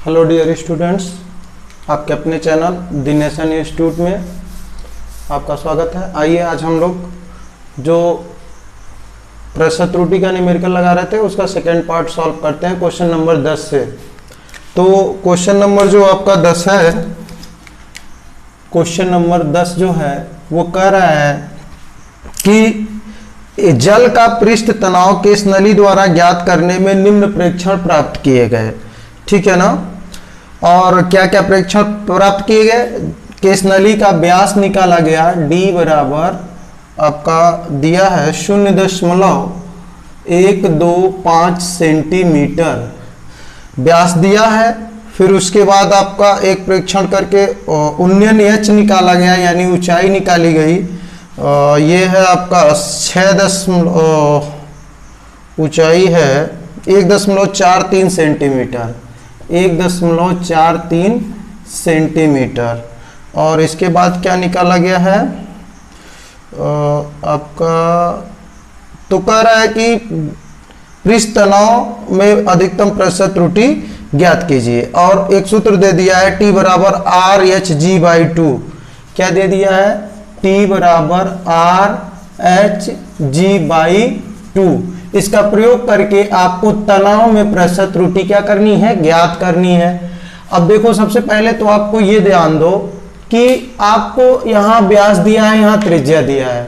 Hello dear students, आपके अपने channel the nation institute में आपका स्वागत है। आइए आज हम लोग जो प्रश्न त्रुटि का न्यूमेरिकल लगा रहे थे उसका सेकेंड पार्ट सॉल्व करते हैं क्वेश्चन नंबर 10 से। तो क्वेश्चन नंबर जो आपका 10 है, क्वेश्चन नंबर 10 जो है वो कह रहा है कि जल का पृष्ठ तनाव केस नली द्वारा ज्ञात करने में निम्न प्रेक्षण प्राप्त किए गए। ठीक है ना। और क्या क्या प्रेक्षण प्राप्त किए गए? केस नली का व्यास निकाला गया, d बराबर आपका दिया है 0.125 सेंटीमीटर व्यास दिया है। फिर उसके बाद आपका एक प्रेक्षण करके उन्नयन एच निकाला गया, यानी ऊंचाई निकाली गई। ये है आपका 6 ऊंचाई है 1.43 सेंटीमीटर, 1.43 सेंटीमीटर। और इसके बाद क्या निकाला गया है आपका, तो कह रहा है कि पृष्ठ तनाव में अधिकतम प्रसर त्रुटि ज्ञात कीजिए। और एक सूत्र दे दिया है T बराबर RH/G/2। क्या दे दिया है? T बराबर RH/G/2। इसका प्रयोग करके आपको तनाव में प्रसर त्रुटि क्या करनी है? ज्ञात करनी है। अब देखो, सबसे पहले तो आपको ये ध्यान दो कि आपको यहाँ व्यास दिया है, यहाँ त्रिज्या दिया है,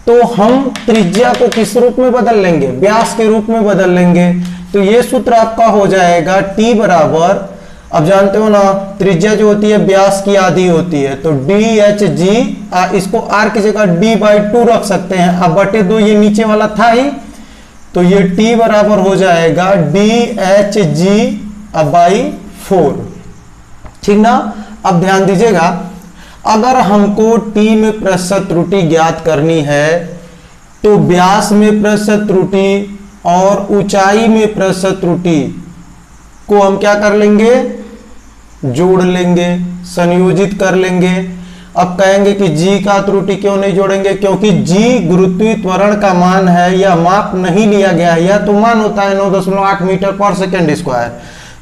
तो हम त्रिज्या को किस रूप में बदल लेंगे? व्यास के रूप में बदल लेंगे। तो ये सूत्र आपका हो जाएगा T बराबर, अब जानते हो ना त्रिज्या जो होती है व्यास की आधी होती है, तो DHG, इसको R की जगह D/2 रख सकते हैं। अब बटे 2 ये नीचे वाला था ही, तो ये T बराबर हो जाएगा DHG/4। ठीक ना। अब ध्यान दीजिएगा, अगर हमको T में प्रसर त्रुटि ज्ञात करनी है तो व्यास में प्रसर त्रुटि और ऊंचाई में प्रसर त्रुटि को हम क्या कर लेंगे? जोड़ लेंगे, संयोजित कर लेंगे। अब कहेंगे कि G का त्रुटि क्यों नहीं जोड़ेंगे? क्योंकि G गुरुत्वीय त्वरण का मान है, या माप नहीं लिया गया है, या तो मान होता है 9.8 मीटर पर सेकेंड स्क्वायर,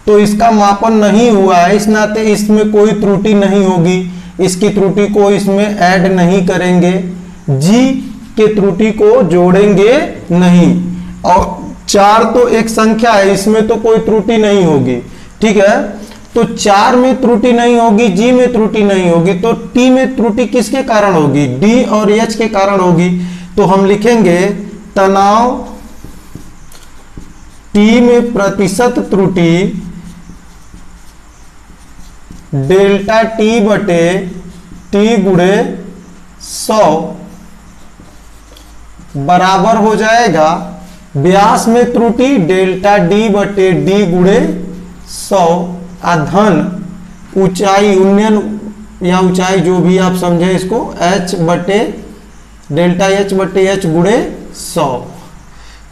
तो इसका मापन नहीं हुआ है, इस नाते इसमें कोई त्रुटि नहीं होगी, इसकी त्रुटि को इसमें ऐड नहीं करेंगे, G के त्रुटि को जोड़ेंगे नहीं। और 4 तो एक संख्या है, इसमें तो कोई त्रुटि नहीं होगी। ठीक है, तो 4 में त्रुटि नहीं होगी, G में त्रुटि नहीं होगी, तो T में त्रुटि किसके कारण होगी? D और H के कारण होगी। तो हम लिखेंगे तनाव T में प्रतिशत त्रुटि डेल्टा T बटे T गुणे 100 बराबर हो जाएगा व्यास में त्रुटि डेल्टा D बटे D गुणे 100 धन ऊंचाई, उन्नयन या ऊंचाई जो भी आप समझे इसको, H बटे डेल्टा H बटे H गुणे 100।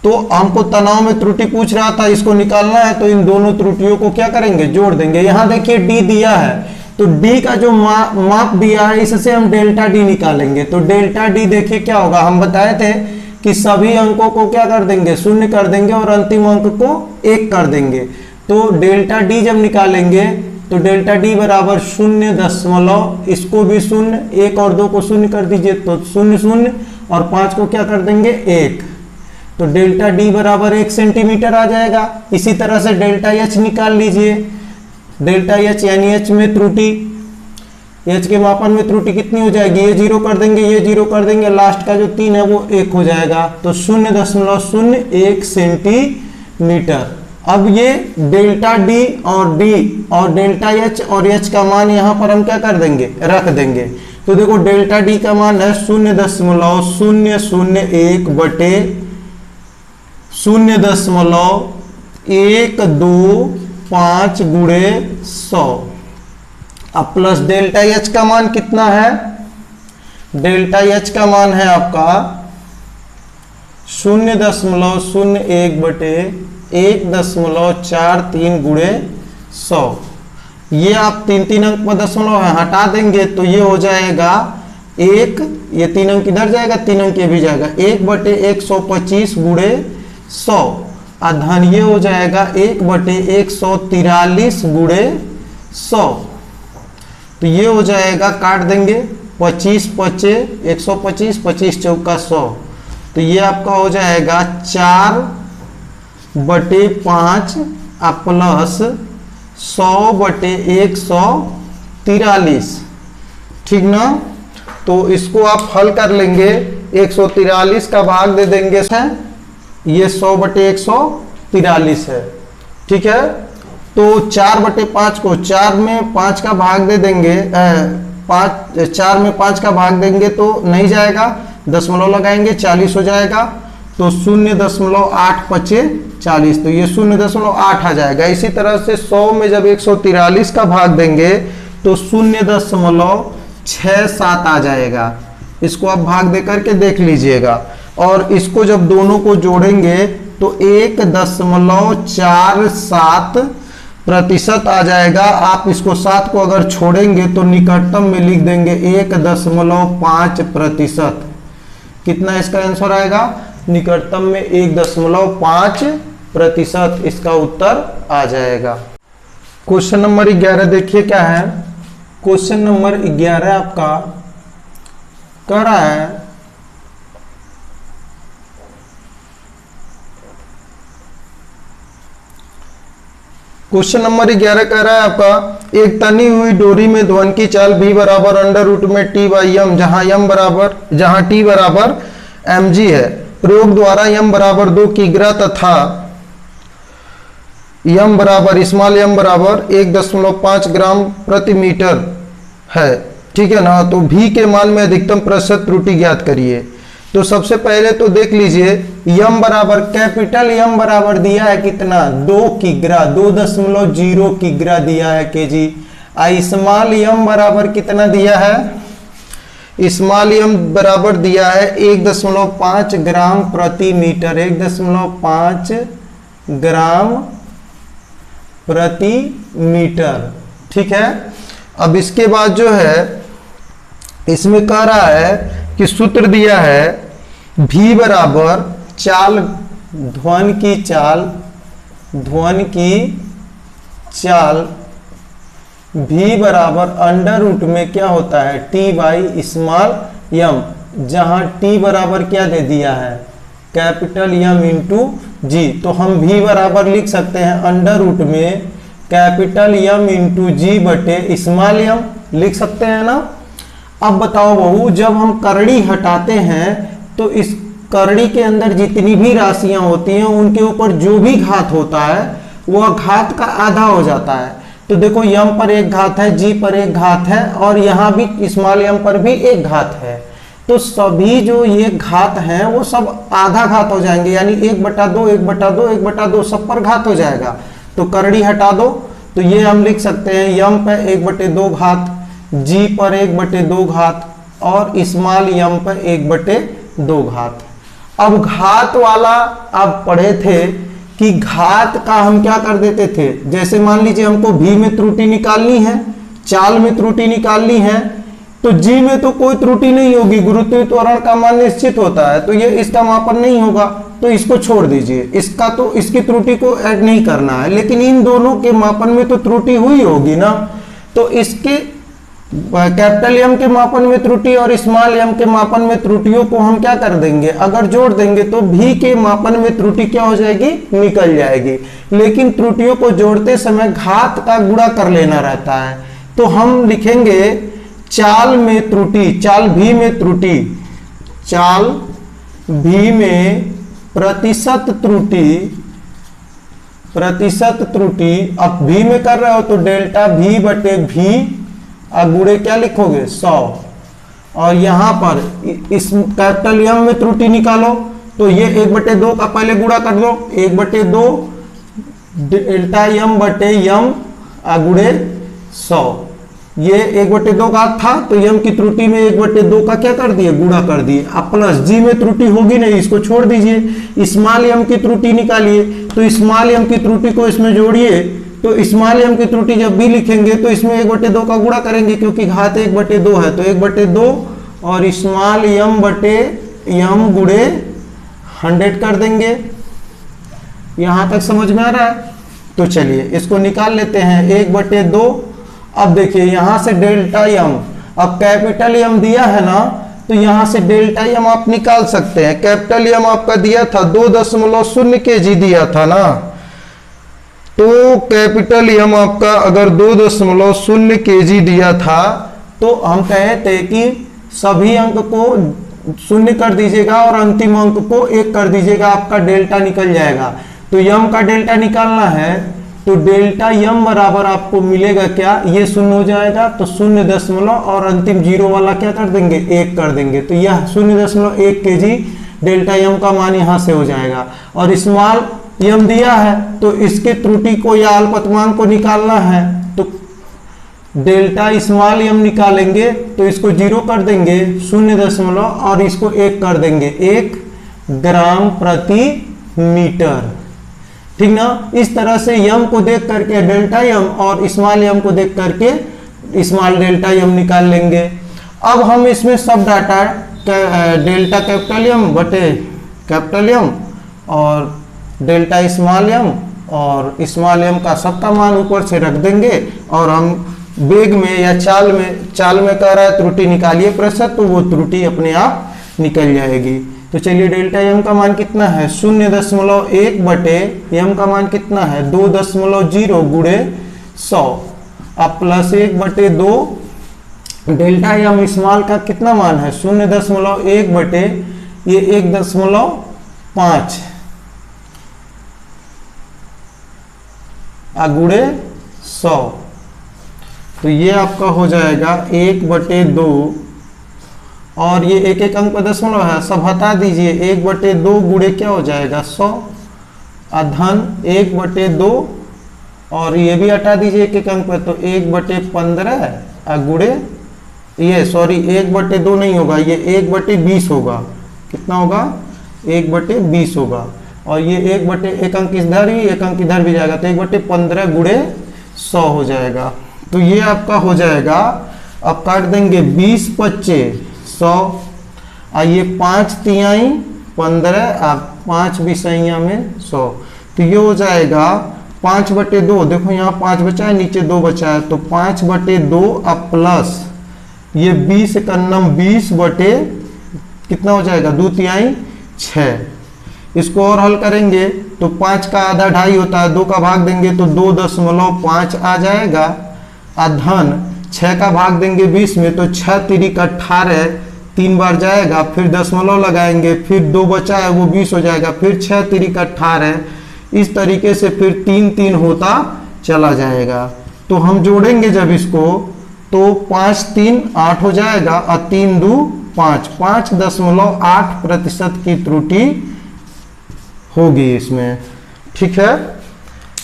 तो हमको तनाव में त्रुटि पूछ रहा था, इसको निकालना है, तो इन दोनों त्रुटियों को क्या करेंगे? जोड़ देंगे। यहां देखिए D दिया है, तो D का जो माप दिया है इससे हम डेल्टा D निकालेंगे। तो डेल्टा D देखिए क्या होगा, हम बताए थे कि सभी अंकों को क्या कर देंगे? 0 कर देंगे और अंतिम अंक को 1 कर देंगे। तो डेल्टा D जब निकालेंगे तो डेल्टा D बराबर 0, इसको भी 0, 1 और 2 को 0 कर दीजिए, तो 0 0 और 5 को क्या कर देंगे? 1। तो डेल्टा D बराबर 1 सेंटीमीटर आ जाएगा। इसी तरह से डेल्टा H निकाल लीजिए। डेल्टा H यानी H में त्रुटि, H के मापन में त्रुटि कितनी हो जाएगी? ये 0 कर देंगे, ये 0 कर देंगे, लास्ट का जो 3 है वो 1 हो जाएगा, तो 0.01 सेंटीमीटर। अब ये डेल्टा D और डेल्टा H और H का मान यहाँ पर हम क्या कर देंगे? रख देंगे। तो देखो डेल्टा D का मान है 0.001 बटे 0.125 गुणे 100। अब प्लस डेल्टा H का मान कितना है? डेल्टा H का मान है आपका 0.01 बटे 1.43 गुणे 100। ये आप 3 अंक पर दशमलव है, हटा देंगे तो ये हो जाएगा 1, ये 3 अंक इधर जाएगा, 3 अंक ये भी जाएगा, 1 बटे 125 गुणे 100। धन ये हो जाएगा 1/143 गुणे 100। तो ये हो जाएगा, काट देंगे 25 पचे 125, 25 चौका 100। तो ये आपका हो जाएगा 4/5 प्लस 100/143, ठीक ना। तो इसको आप हल कर लेंगे, 143 का भाग दे देंगे, ये 100/143 है, ठीक है। तो 4/5 को 4 में 5 का भाग दे देंगे, 4 में 5 का भाग देंगे तो नहीं जाएगा, दशमलव लगाएंगे 40 हो जाएगा। तो 0.8 पचे 40, तो ये 0.8 आ जाएगा। इसी तरह से 100 में जब 143 का भाग देंगे तो 0.67 आ जाएगा। इसको आप भाग दे करके देख लीजिएगा। और इसको जब दोनों को जोड़ेंगे तो 1.47% आ जाएगा। आप इसको 7 को अगर छोड़ेंगे तो निकटतम में लिख देंगे 1.5%। कितना इसका आंसर आएगा? निकटतम में 1.5% इसका उत्तर आ जाएगा। क्वेश्चन नंबर 11 देखिए क्या है। क्वेश्चन नंबर 11 आपका कह रहा है क्वेश्चन नंबर 11 कह रहा है आपका, एक तनी हुई डोरी में ध्वन की चाल v बराबर √ में t/m, जहां t बराबर mg है। प्रयोग द्वारा m बराबर 2 किग्रा तथा m बराबर 1.5 ग्राम प्रति मीटर है, ठीक है ना। तो v के मान में अधिकतम प्रतिशत त्रुटि ज्ञात करिए। तो सबसे पहले तो देख लीजिए, m बराबर, कैपिटल m बराबर दिया है कितना? 2 किग्रा, 2.0 किग्रा दिया है केजी। स्मॉल m बराबर कितना दिया है? स्मॉल m बराबर दिया है 1.5 ग्राम प्रति मीटर, 1.5 ग्राम प्रति मीटर, ठीक है। अब इसके बाद जो है इसमें कह रहा है कि सूत्र दिया है v बराबर चाल, ध्वन की चाल v बराबर √ में क्या होता है? t/m, जहां t बराबर क्या दे दिया है? कैपिटल M इंटू जी। तो हम v बराबर लिख सकते हैं √ में कैपिटल M इंटू जी बटे स्मॉल m, लिख सकते हैं ना। अब बताओ बहू, जब हम करड़ी हटाते हैं तो इस करड़ी के अंदर जितनी भी राशियां होती हैं उनके ऊपर जो भी घात होता है वह घात का आधा हो जाता है। तो देखो m पर एक घात है, g पर एक घात है और यहाँ भी स्मॉल m पर भी एक घात है। तो सभी जो ये घात हैं वो सब आधा घात हो जाएंगे, यानी 1/2 1/2 1/2 सब पर घात हो जाएगा। तो करड़ी हटा दो तो ये हम लिख सकते हैं m पर 1/2 घात, g पर 1/2 घात और स्मॉल m पर 1/2 घात। अब घात वाला आप पढ़े थे कि घात का हम क्या कर देते थे, जैसे मान लीजिए हमको v में त्रुटि निकालनी है, चाल में त्रुटि निकालनी है, तो g में तो कोई त्रुटि नहीं होगी, गुरुत्वीय त्वरण का मान निश्चित होता है, तो ये इसका मापन नहीं होगा, तो इसको छोड़ दीजिए। इसका तो इसकी त्रुटि को ऐड नहीं करना है, लेकिन इन दोनों के मापन में तो त्रुटि हुई होगी ना। तो इसके कैपिटल M के मापन में त्रुटि और स्मॉल m के मापन में त्रुटियों को हम क्या कर देंगे, अगर जोड़ देंगे तो v के मापन में त्रुटि क्या हो जाएगी? निकल जाएगी। लेकिन त्रुटियों को जोड़ते समय घात का गुणा कर लेना रहता है। तो हम लिखेंगे चाल में त्रुटि, चाल v में त्रुटि, चाल v में प्रतिशत त्रुटि। अब v में कर रहे हो तो डेल्टा v बटे v गुणे क्या लिखोगे? 100। और यहाँ पर इस कैपिटल M में त्रुटि निकालो तो ये 1/2 का पहले गुणा कर दो, 1/2 डेल्टा M बटे M गुणे 100। ये 1/2 का था तो m की त्रुटि में 1/2 का क्या कर दिए? गुणा कर दिए। अब प्लस g में त्रुटि होगी नहीं, इसको छोड़ दीजिए। स्मॉल m की त्रुटि निकालिए, तो स्मॉल m की त्रुटि को इसमें जोड़िए, तो स्मॉल m की त्रुटि जब भी लिखेंगे तो इसमें 1/2 का गुणा करेंगे क्योंकि घात 1/2 है, तो 1/2 और स्मॉल m बटे m गुणे 100 कर देंगे। यहां तक समझ में आ रहा है? तो चलिए इसको निकाल लेते हैं, 1/2। अब देखिए यहां से डेल्टा यम, अब कैपिटल यम दिया है ना, तो यहां से डेल्टा यम आप निकाल सकते हैं। कैपिटल यम आपका दिया था 2.0 kg दिया था ना, तो कैपिटल यम आपका अगर 2.0 kg दिया था, तो हम कहे थे कि सभी अंक को 0 कर दीजिएगा और अंतिम अंक को 1 कर दीजिएगा, आपका डेल्टा निकल जाएगा। तो यम का डेल्टा निकालना है, तो डेल्टा यम बराबर आपको मिलेगा क्या, ये 0 हो जाएगा, तो 0 और अंतिम 0 वाला क्या कर देंगे, 1 कर देंगे। तो यह 0.1 kg डेल्टा यम का मान यहां से हो जाएगा। और स्मॉल यम दिया है, तो इसके त्रुटि को या अल्पतमांक को निकालना है, तो डेल्टा स्मॉल यम निकालेंगे, तो इसको 0 कर देंगे 0 और इसको 1 कर देंगे, 1 ग्राम प्रति मीटर। ठीक ना? इस तरह से यम को देख करके डेल्टा यम और स्मॉल यम को देख करके स्मॉल डेल्टा यम निकाल लेंगे। अब हम इसमें सब डाटा डेल्टा कैपिटल यम बटे कैपिटल यम और डेल्टा स्मॉल यम और स्मॉल यम का सबका मान ऊपर से रख देंगे, और हम वेग में या चाल में कह रहा है त्रुटि निकालिए प्रतिशत, तो वो त्रुटि अपने आप निकल जाएगी। तो चलिए डेल्टा यम का मान कितना है, 0.1 बटे यम का मान कितना है 2.0 गुणे 100, अब +1/2 डेल्टा यम स्मॉल का कितना मान है 0.1 बटे ये 1.5 गुणे 100, तो ये आपका हो जाएगा 1/2 और ये एक एक अंक पर दशमलव है, सब हटा दीजिए, 1/2 गुणे क्या हो जाएगा 100 धन 1/2 और ये भी हटा दीजिए एक एक अंक पर, तो 1/15 गुणे ये 1/2 नहीं होगा, ये 1/20 होगा। कितना होगा 1/20 होगा, और ये 1 अंक इधर ही 1 अंक इधर भी जाएगा, तो 1/15 गुणे 100 हो जाएगा। तो ये आपका हो जाएगा, अब काट देंगे 20 25 100, आइए 5 तिहाई 15 अब 5 बिसैया में 100, तो ये हो जाएगा 5/2। देखो यहाँ 5 बचा है, नीचे 2 बचा है, तो 5/2 अब प्लस ये 20 कन्नम 20 बटे कितना हो जाएगा 2 तिहाई 6। इसको और हल करेंगे तो 5 का आधा 2.5 होता है, 2 का भाग देंगे तो 2.5 आ जाएगा, धन 6 का भाग देंगे 20 में, तो 6 तिरिक 18 3 बार जाएगा, फिर दशमलव लगाएंगे, फिर 2 बचा है वो 20 हो जाएगा, फिर 6 तिरिक 18, इस तरीके से फिर 3 3 होता चला जाएगा। तो हम जोड़ेंगे जब इसको तो 5 3 8 हो जाएगा और 3 2 5, 5.8% की त्रुटि होगी इसमें। ठीक है,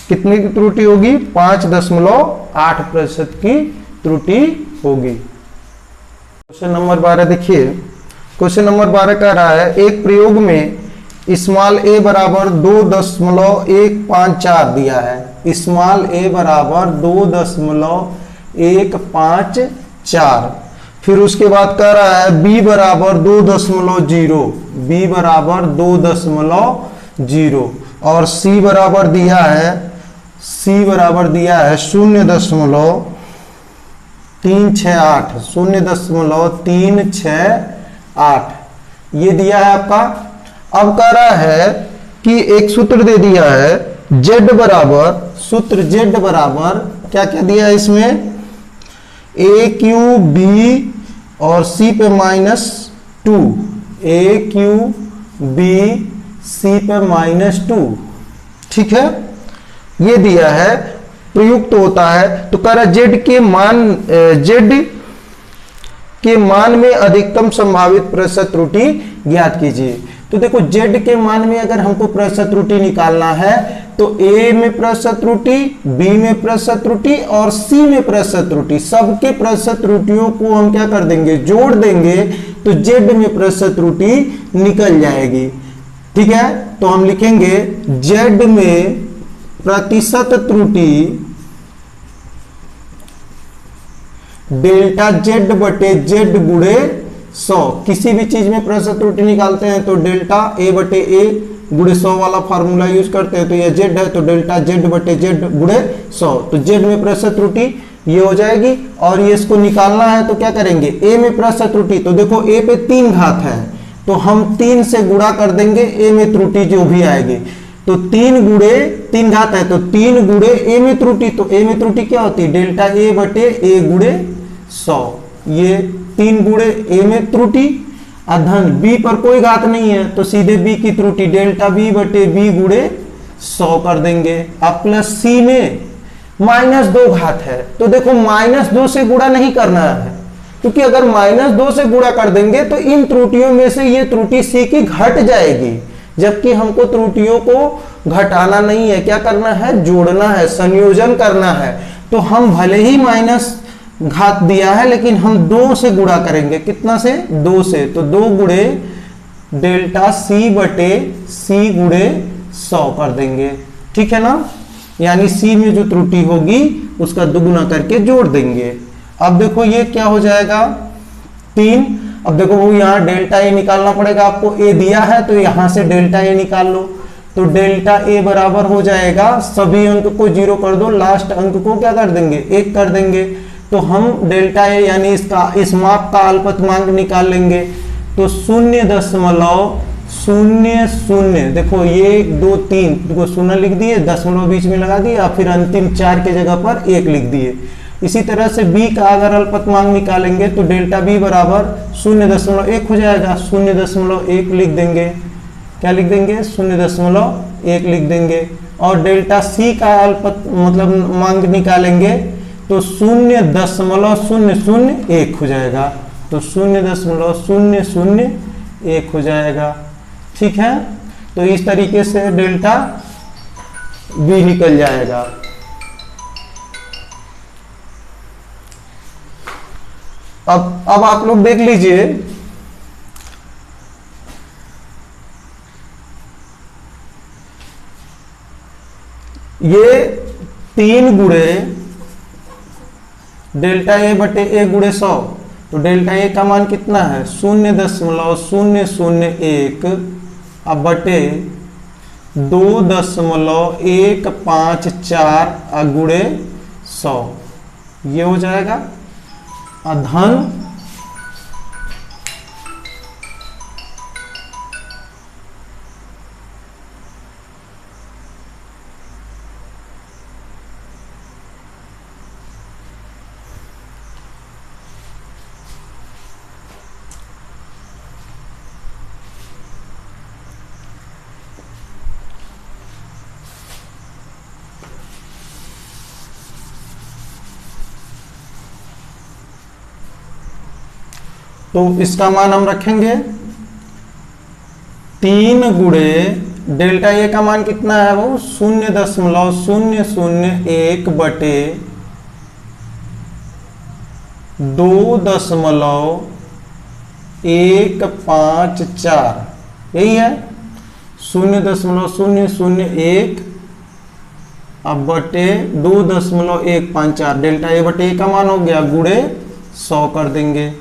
कितने की त्रुटि होगी 5.8% की त्रुटि होगी। क्वेश्चन नंबर 12 देखिए, क्वेश्चन नंबर 12 कह रहा है एक प्रयोग में स्मॉल ए बराबर 2.154 दिया है, स्मॉल ए बराबर 2.154, फिर उसके बाद कह रहा है बी बराबर 2.0, बी बराबर 2.0 और सी बराबर दिया है 0.368, 0.368 ये दिया है आपका। अब कह रहा है कि एक सूत्र दे दिया है z बराबर, सूत्र z बराबर क्या क्या दिया है इसमें, ए क्यू बी और सी पे -2, ए क्यू बी सी पे -2। ठीक है, ये दिया है, प्रयुक्त होता है। तो कह रहा z के मान में अधिकतम संभावित प्रतिशत त्रुटि ज्ञात कीजिए। तो देखो z के मान में अगर हमको प्रतिशत त्रुटि निकालना है तो a में प्रतिशत त्रुटि, b में प्रतिशत त्रुटि और c में प्रतिशत त्रुटि, सबके प्रतिशत त्रुटियों को हम क्या कर देंगे, जोड़ देंगे, तो z में प्रतिशत त्रुटि निकल जाएगी। ठीक है, तो हम लिखेंगे z में प्रतिशत त्रुटि डेल्टा z बटे z गुणे 100। किसी भी चीज में प्रतिशत त्रुटि निकालते हैं तो डेल्टा a बटे a गुणे 100 वाला फार्मूला यूज करते हैं, तो ये जेड है तो डेल्टा जेड बटे जेड गुणे 100, तो जेड में प्रतिशत त्रुटि ये हो जाएगी। और ये इसको निकालना है तो क्या करेंगे, ए में प्रतिशत त्रुटि, तो देखो ए पे 3 घात है तो हम 3 से गुणा कर देंगे ए में त्रुटि जो भी आएगी, तो 3 गुणे 3 घात है तो 3 गुणे ए में त्रुटि, तो ए में त्रुटि क्या होती है डेल्टा ए बटे ए गुणे 100, ये 3 गुणे ए में त्रुटि, अधन बी पर कोई घात नहीं है तो सीधे बी की त्रुटि डेल्टा बी बटे बी गुणे 100 कर देंगे। अब प्लस सी में -2 घात है तो देखो -2 से गुणा नहीं करना है, क्योंकि अगर -2 से गुणा कर देंगे तो इन त्रुटियों में से ये त्रुटि सी की घट जाएगी, जबकि हमको त्रुटियों को घटाना नहीं है, क्या करना है जोड़ना है, संयोजन करना है। तो हम भले ही माइनस घात दिया है लेकिन हम 2 से गुणा करेंगे, कितना से 2 से, तो 2 गुणे डेल्टा सी बटे सी गुणे 100 कर देंगे, ठीक है ना, यानी सी में जो त्रुटि होगी उसका दुगुना करके जोड़ देंगे। अब देखो ये क्या हो जाएगा 3, अब देखो वो यहाँ डेल्टा ए निकालना पड़ेगा आपको, ए दिया है तो यहां से डेल्टा ए निकाल लो, तो डेल्टा ए बराबर हो जाएगा, सभी अंक को 0 कर दो, लास्ट अंक को क्या कर देंगे 1 कर देंगे, तो हम डेल्टा ए यानी इसका इस माप का अल्पतमांक निकाल लेंगे, तो 0.00, देखो ये 1 2 3 देखो 0 लिख दिए, दशमलव बीच में लगा दिए, और फिर अंतिम 4 के जगह पर 1 लिख दिए। इसी तरह से b का अगर अल्पतमांक निकालेंगे तो डेल्टा b बराबर 0.1 हो जाएगा, 0.1 लिख देंगे, क्या लिख देंगे 0.1 लिख देंगे, और डेल्टा c का मतलब मांग निकालेंगे तो 0.001 हो जाएगा, तो 0.001 हो जाएगा, ठीक है। तो इस तरीके से डेल्टा b निकल जाएगा। अब आप लोग देख लीजिए, ये 3 गुणे डेल्टा ए बटे ए गुणे 100, तो डेल्टा ए का मान कितना है 0.001 अब बटे 2.154 गुणे 100, ये हो जाएगा अधन तो इसका मान हम रखेंगे 3 गुणे डेल्टा ए का मान कितना है वो 0.001 बटे 2.154, यही है 0.001 अब बटे 2.154, डेल्टा ए बटे ए का मान हो गया गुणे 100 कर देंगे,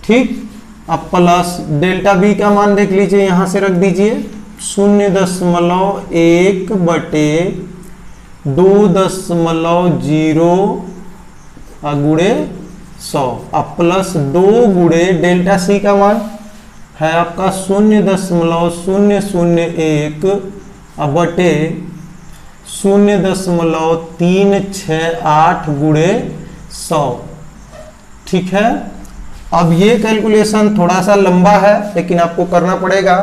ठीक। अब प्लस डेल्टा बी का मान देख लीजिए, यहां से रख दीजिए 0.1 बटे 2.0 गुणे 100 अब प्लस 2 गुणे डेल्टा सी का मान है आपका 0.001 अब बटे 0.368 गुणे 100, ठीक है। अब ये कैलकुलेशन थोड़ा सा लंबा है लेकिन आपको करना पड़ेगा।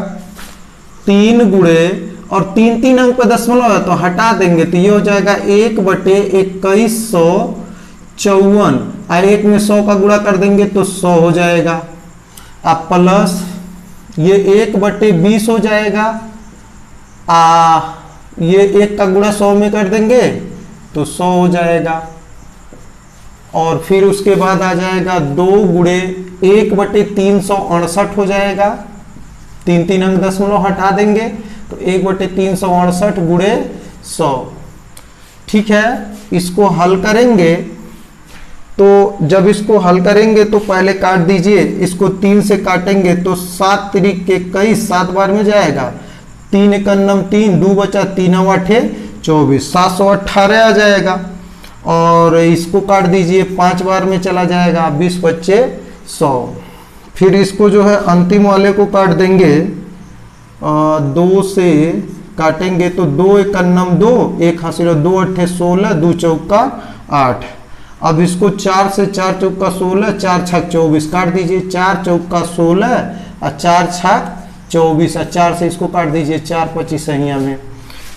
3 गुणे और 3 अंक पे दशमलव है तो हटा देंगे, तो ये हो जाएगा 1/2154 और 1 में 100 का गुणा कर देंगे तो 100 हो जाएगा। अब प्लस ये 1/20 हो जाएगा, ये 1 का गुणा 100 में कर देंगे तो 100 हो जाएगा। और फिर उसके बाद आ जाएगा 2 गुणे 1/368 हो जाएगा, 3 अंक दशमलव हटा देंगे तो 1/368 गुणे 100, ठीक है। इसको हल करेंगे तो जब इसको हल करेंगे तो पहले काट दीजिए, इसको 3 से काटेंगे तो 7 तिरिक के 21 7 बार में जाएगा, 3 एकन्नम 3, 2 बचा 3 अठे 24, 718 आ जाएगा। और इसको काट दीजिए, 5 बार में चला जाएगा, 20 बच्चे 100। फिर इसको जो है अंतिम वाले को काट देंगे, 2 से काटेंगे तो 2 एकन्नम 2, 1 हासिल 2 अट्ठे 16, 2 चौका 8। अब इसको 4 से 4 चौका 16, 4 छक 24 काट दीजिए, 4 चौका 16 और 4 छक 24 और 4 से इसको काट दीजिए, 4 25 सहिया में।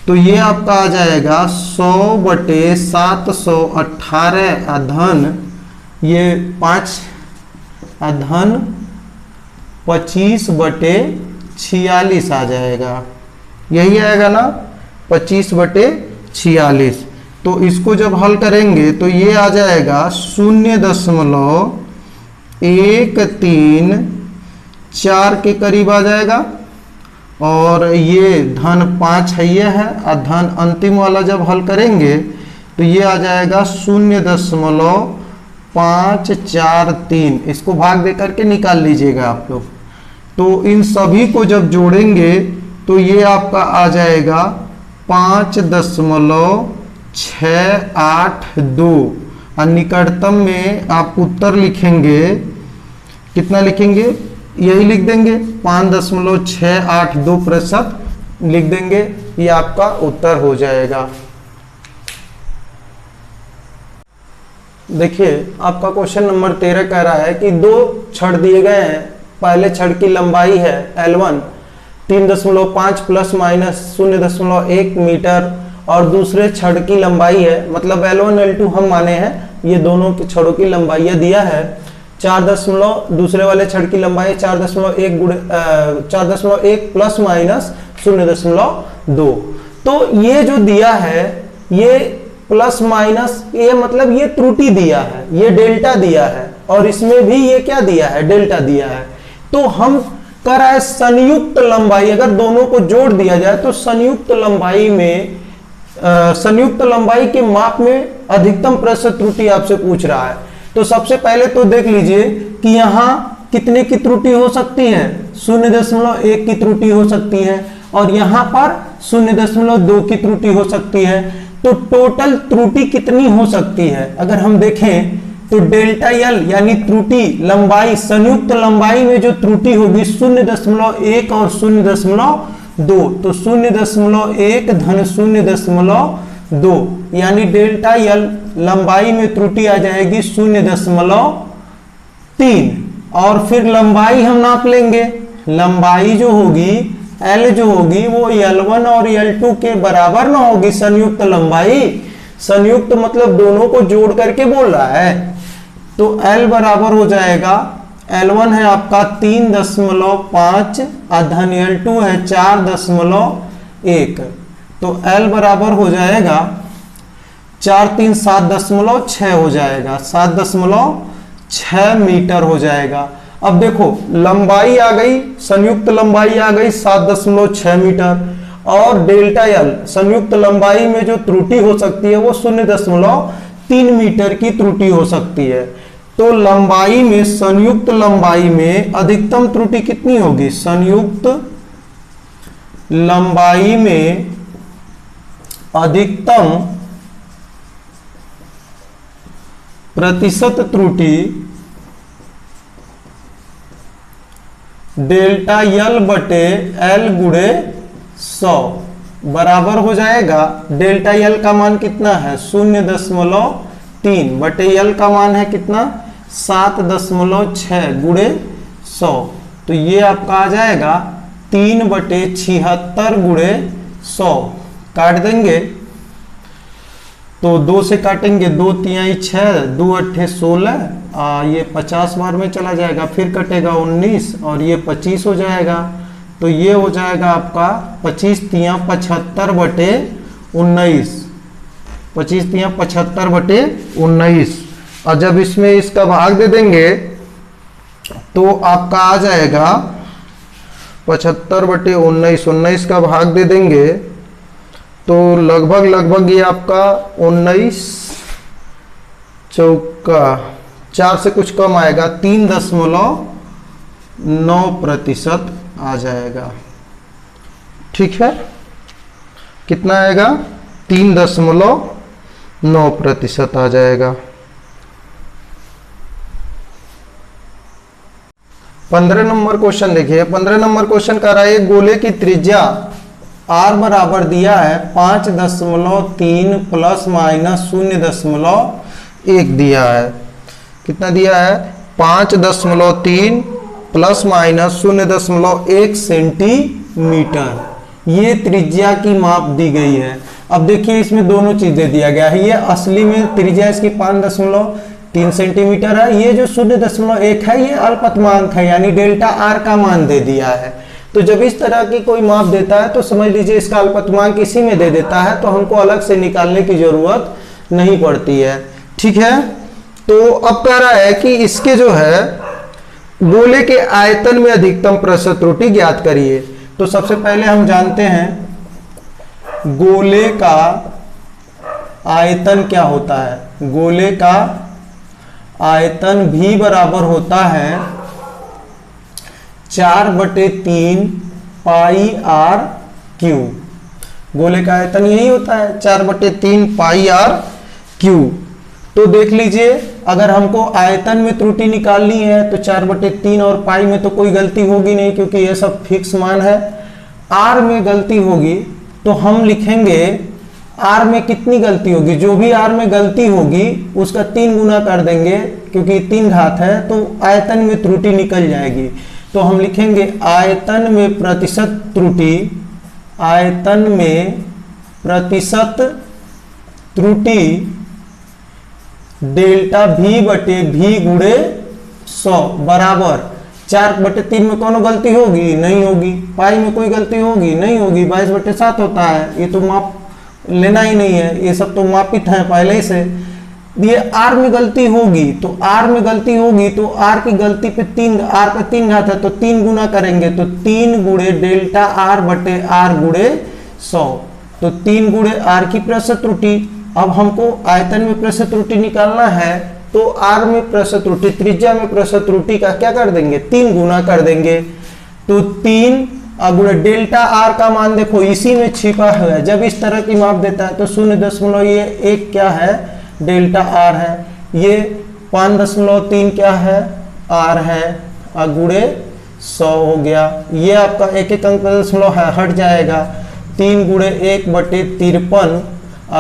तो ये आपका आ जाएगा 100 बटे 718 अधन ये 5 अधन 25 बटे 46 आ जाएगा। यही आएगा ना, 25 बटे 46। तो इसको जब हल करेंगे तो ये आ जाएगा 0.134 के करीब आ जाएगा। और ये धन 5 है, ये है, और धन अंतिम वाला जब हल करेंगे तो ये आ जाएगा 0.543। इसको भाग दे करके निकाल लीजिएगा आप लोग। तो इन सभी को जब जोड़ेंगे तो ये आपका आ जाएगा 5.682। और निकटतम में आप उत्तर लिखेंगे, कितना लिखेंगे, यही लिख देंगे 5.682% लिख देंगे, ये आपका उत्तर हो जाएगा। देखिए आपका क्वेश्चन नंबर 13 कह रहा है कि 2 छड़ दिए गए हैं। पहले छड़ की लंबाई है L1 3.5 प्लस माइनस 0.1 मीटर और दूसरे छड़ की लंबाई है, मतलब L1 L2 हम माने हैं, ये दोनों के छड़ों की लंबाई दिया है 4 दूसरे वाले छड़ की लंबाई 4.1 प्लस माइनस 0.2। तो ये जो दिया है ये प्लस माइनस, ये मतलब ये त्रुटि दिया है, ये डेल्टा दिया है, और इसमें भी ये क्या दिया है, डेल्टा दिया है। तो हम कर रहा है संयुक्त लंबाई, अगर दोनों को जोड़ दिया जाए तो संयुक्त लंबाई में संयुक्त लंबाई के माप में अधिकतम प्रतिशत त्रुटि आपसे पूछ रहा है। तो सबसे पहले तो देख लीजिए कि यहाँ कितने की त्रुटि हो सकती है, 0.1 की त्रुटि हो सकती है, और यहाँ पर 0.2 की त्रुटि हो सकती है। तो टोटल त्रुटि कितनी हो सकती है, अगर हम देखें तो डेल्टा एल यानी त्रुटि लंबाई, संयुक्त लंबाई में जो त्रुटि होगी 0.1 और 0.2, तो 0.1 धन 0.2 यानी डेल्टा एल लंबाई में त्रुटि आ जाएगी 0.3। और फिर लंबाई हम नाप लेंगे, लंबाई जो होगी L जो होगी वो L1 और L2 के बराबर ना होगी संयुक्त लंबाई। संयुक्त मतलब दोनों को जोड़ करके बोल रहा है। तो L बराबर हो जाएगा, L1 है आपका 3.5 धन L2 है 4.1। तो L बराबर हो जाएगा 4 3 7.6 हो जाएगा, 7.6 मीटर हो जाएगा। अब देखो लंबाई आ गई, संयुक्त लंबाई आ गई 7.6 मीटर, और डेल्टा एल संयुक्त लंबाई में जो त्रुटि हो सकती है वो 0.3 मीटर की त्रुटि हो सकती है। तो लंबाई में, संयुक्त लंबाई में अधिकतम त्रुटि कितनी होगी, संयुक्त लंबाई में अधिकतम प्रतिशत त्रुटि डेल्टा एल बटे एल गुणे 100 बराबर हो जाएगा, डेल्टा एल का मान कितना है 0.3 बटे एल का मान है कितना 7.6 गुणे 100। तो ये आपका आ जाएगा 3/76 गुणे 100। काट देंगे तो 2 से काटेंगे, 2 तिहाई 6, 2 अट्ठे 16, ये 50 बार में चला जाएगा, फिर कटेगा 19 और ये 25 हो जाएगा। तो ये हो जाएगा आपका 25 तिया 75 बटे 19, 25 तिया 75 बटे 19। और जब इसमें इसका भाग दे देंगे तो आपका आ जाएगा 75 बटे 19, 19 का भाग दे देंगे तो लगभग ये आपका 19 चौका 4 से कुछ कम आएगा, 3.9% आ जाएगा। ठीक है, कितना आएगा 3.9% आ जाएगा। 15 नंबर क्वेश्चन देखिए। 15 नंबर क्वेश्चन कह रहा है एक गोले की त्रिज्या r बराबर दिया है 5.3 प्लस माइनस 0.1 दिया है। कितना दिया है 5.3 प्लस माइनस 0.1 सेंटीमीटर। ये त्रिज्या की माप दी गई है। अब देखिए इसमें दोनों चीजें दिया गया है। ये असली में त्रिज्या इसकी 5.3 सेंटीमीटर है। ये जो 0.1 है ये अल्पतमांक है, यानी डेल्टा आर का मान दे दिया है। तो जब इस तरह की कोई माप देता है तो समझ लीजिए इसका अल्पतमांक इसी में दे देता है, तो हमको अलग से निकालने की जरूरत नहीं पड़ती है। ठीक है, तो अब कह रहा है कि इसके जो है गोले के आयतन में अधिकतम प्रतिशत त्रुटि ज्ञात करिए। तो सबसे पहले हम जानते हैं गोले का आयतन क्या होता है। गोले का आयतन भी बराबर होता है 4/3 पाई आर क्यू। गोले का आयतन यही होता है 4/3 पाई आर क्यू। तो देख लीजिए अगर हमको आयतन में त्रुटि निकालनी है तो 4/3 और पाई में तो कोई गलती होगी नहीं क्योंकि ये सब फिक्स मान है। आर में गलती होगी तो हम लिखेंगे आर में कितनी गलती होगी, जो भी आर में गलती होगी उसका 3 गुना कर देंगे क्योंकि 3 घात है, तो आयतन में त्रुटि निकल जाएगी। तो हम लिखेंगे आयतन में प्रतिशत त्रुटि, आयतन में प्रतिशत त्रुटि डेल्टा v बटे v गुणे 100 बराबर 4/3 में कौन गलती होगी, नहीं होगी। पाई में कोई गलती होगी, नहीं होगी। 22/7 होता है। ये तो माप लेना ही नहीं है, ये सब तो मापित है पहले से। ये आर में गलती होगी तो आर में गलती होगी तो आर की गलती पे 3, आर का 3 घात है तो 3 गुना करेंगे तो 3 गुणे डेल्टा आर बटे आर गुणे 100, तो 3 गुणे आर की प्रतिशत त्रुटि। अब हमको आयतन में प्रतिशत त्रुटि निकालना है तो आर में प्रतिशत त्रुटि, त्रिज्या में प्रतिशत त्रुटि का क्या कर देंगे 3 गुना कर देंगे। तो 3 गुणे डेल्टा आर का मान देखो इसी में छिपा है। जब इस तरह की माप देता है तो 0.1 क्या है डेल्टा आर है, ये 5.3 क्या है आर है, गुणे 100 हो गया। ये आपका एक एक अंक दशमलव है हट जाएगा, 3 गुणे 1/53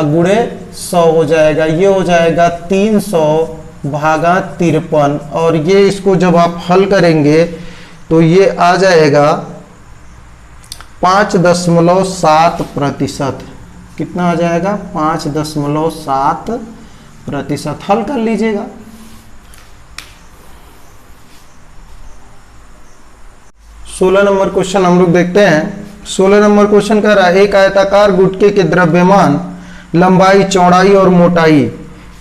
गुणे 100 हो जाएगा। ये हो जाएगा 300 भागा 53 और ये इसको जब आप हल करेंगे तो ये आ जाएगा 5.7%। कितना आ जाएगा 5.7%। हल कर लीजिएगा। सोलह नंबर क्वेश्चन हम लोग देखते हैं। 16 नंबर क्वेश्चन कह रहा है एक आयताकार गुटके के द्रव्यमान, लंबाई, चौड़ाई और मोटाई।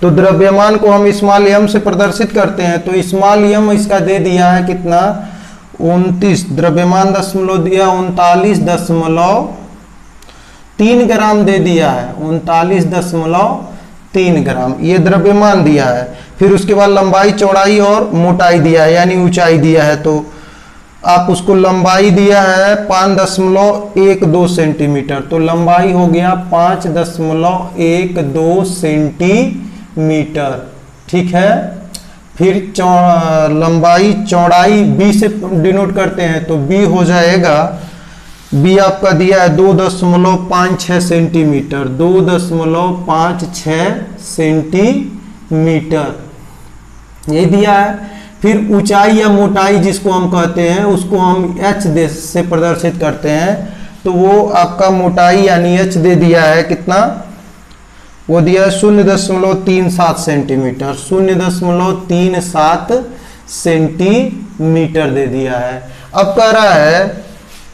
तो द्रव्यमान को हम स्मॉल m से प्रदर्शित करते हैं। तो स्मॉल m इसका दे दिया है कितना 29, द्रव्यमान दशमलव दिया 39.3 ग्राम दे दिया है, 39.3 ग्राम ये द्रव्यमान दिया है। फिर उसके बाद लंबाई, चौड़ाई और मोटाई दिया है यानी ऊंचाई दिया है। तो आप उसको लंबाई दिया है 5.12 सेंटीमीटर, तो लंबाई हो गया 5.12 सेंटीमीटर। ठीक है, फिर लंबाई चौड़ाई b से डिनोट करते हैं तो b हो जाएगा, b आपका दिया है 2.56 सेंटीमीटर, 2.56 सेंटीमीटर ये दिया है। फिर ऊंचाई या मोटाई जिसको हम कहते हैं उसको हम h से प्रदर्शित करते हैं। तो वो आपका मोटाई यानी h दे दिया है कितना, वो दिया है 0.37 सेंटीमीटर, 0.37 सेंटीमीटर दे दिया है। अब कह रहा है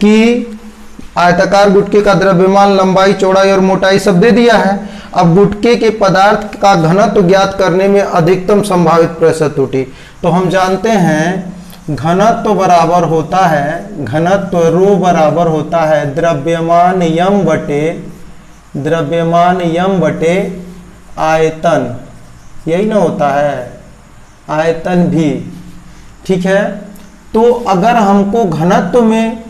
कि आयताकार गुटके का द्रव्यमान, लंबाई, चौड़ाई और मोटाई सब दे दिया है। अब गुटके के पदार्थ का घनत्व ज्ञात करने में अधिकतम संभावित प्रतिशत त्रुटि। तो हम जानते हैं घनत्व बराबर होता है, घनत्व रो बराबर होता है द्रव्यमान यम बटे आयतन, यही ना होता है आयतन भी। ठीक है, तो अगर हमको घनत्व में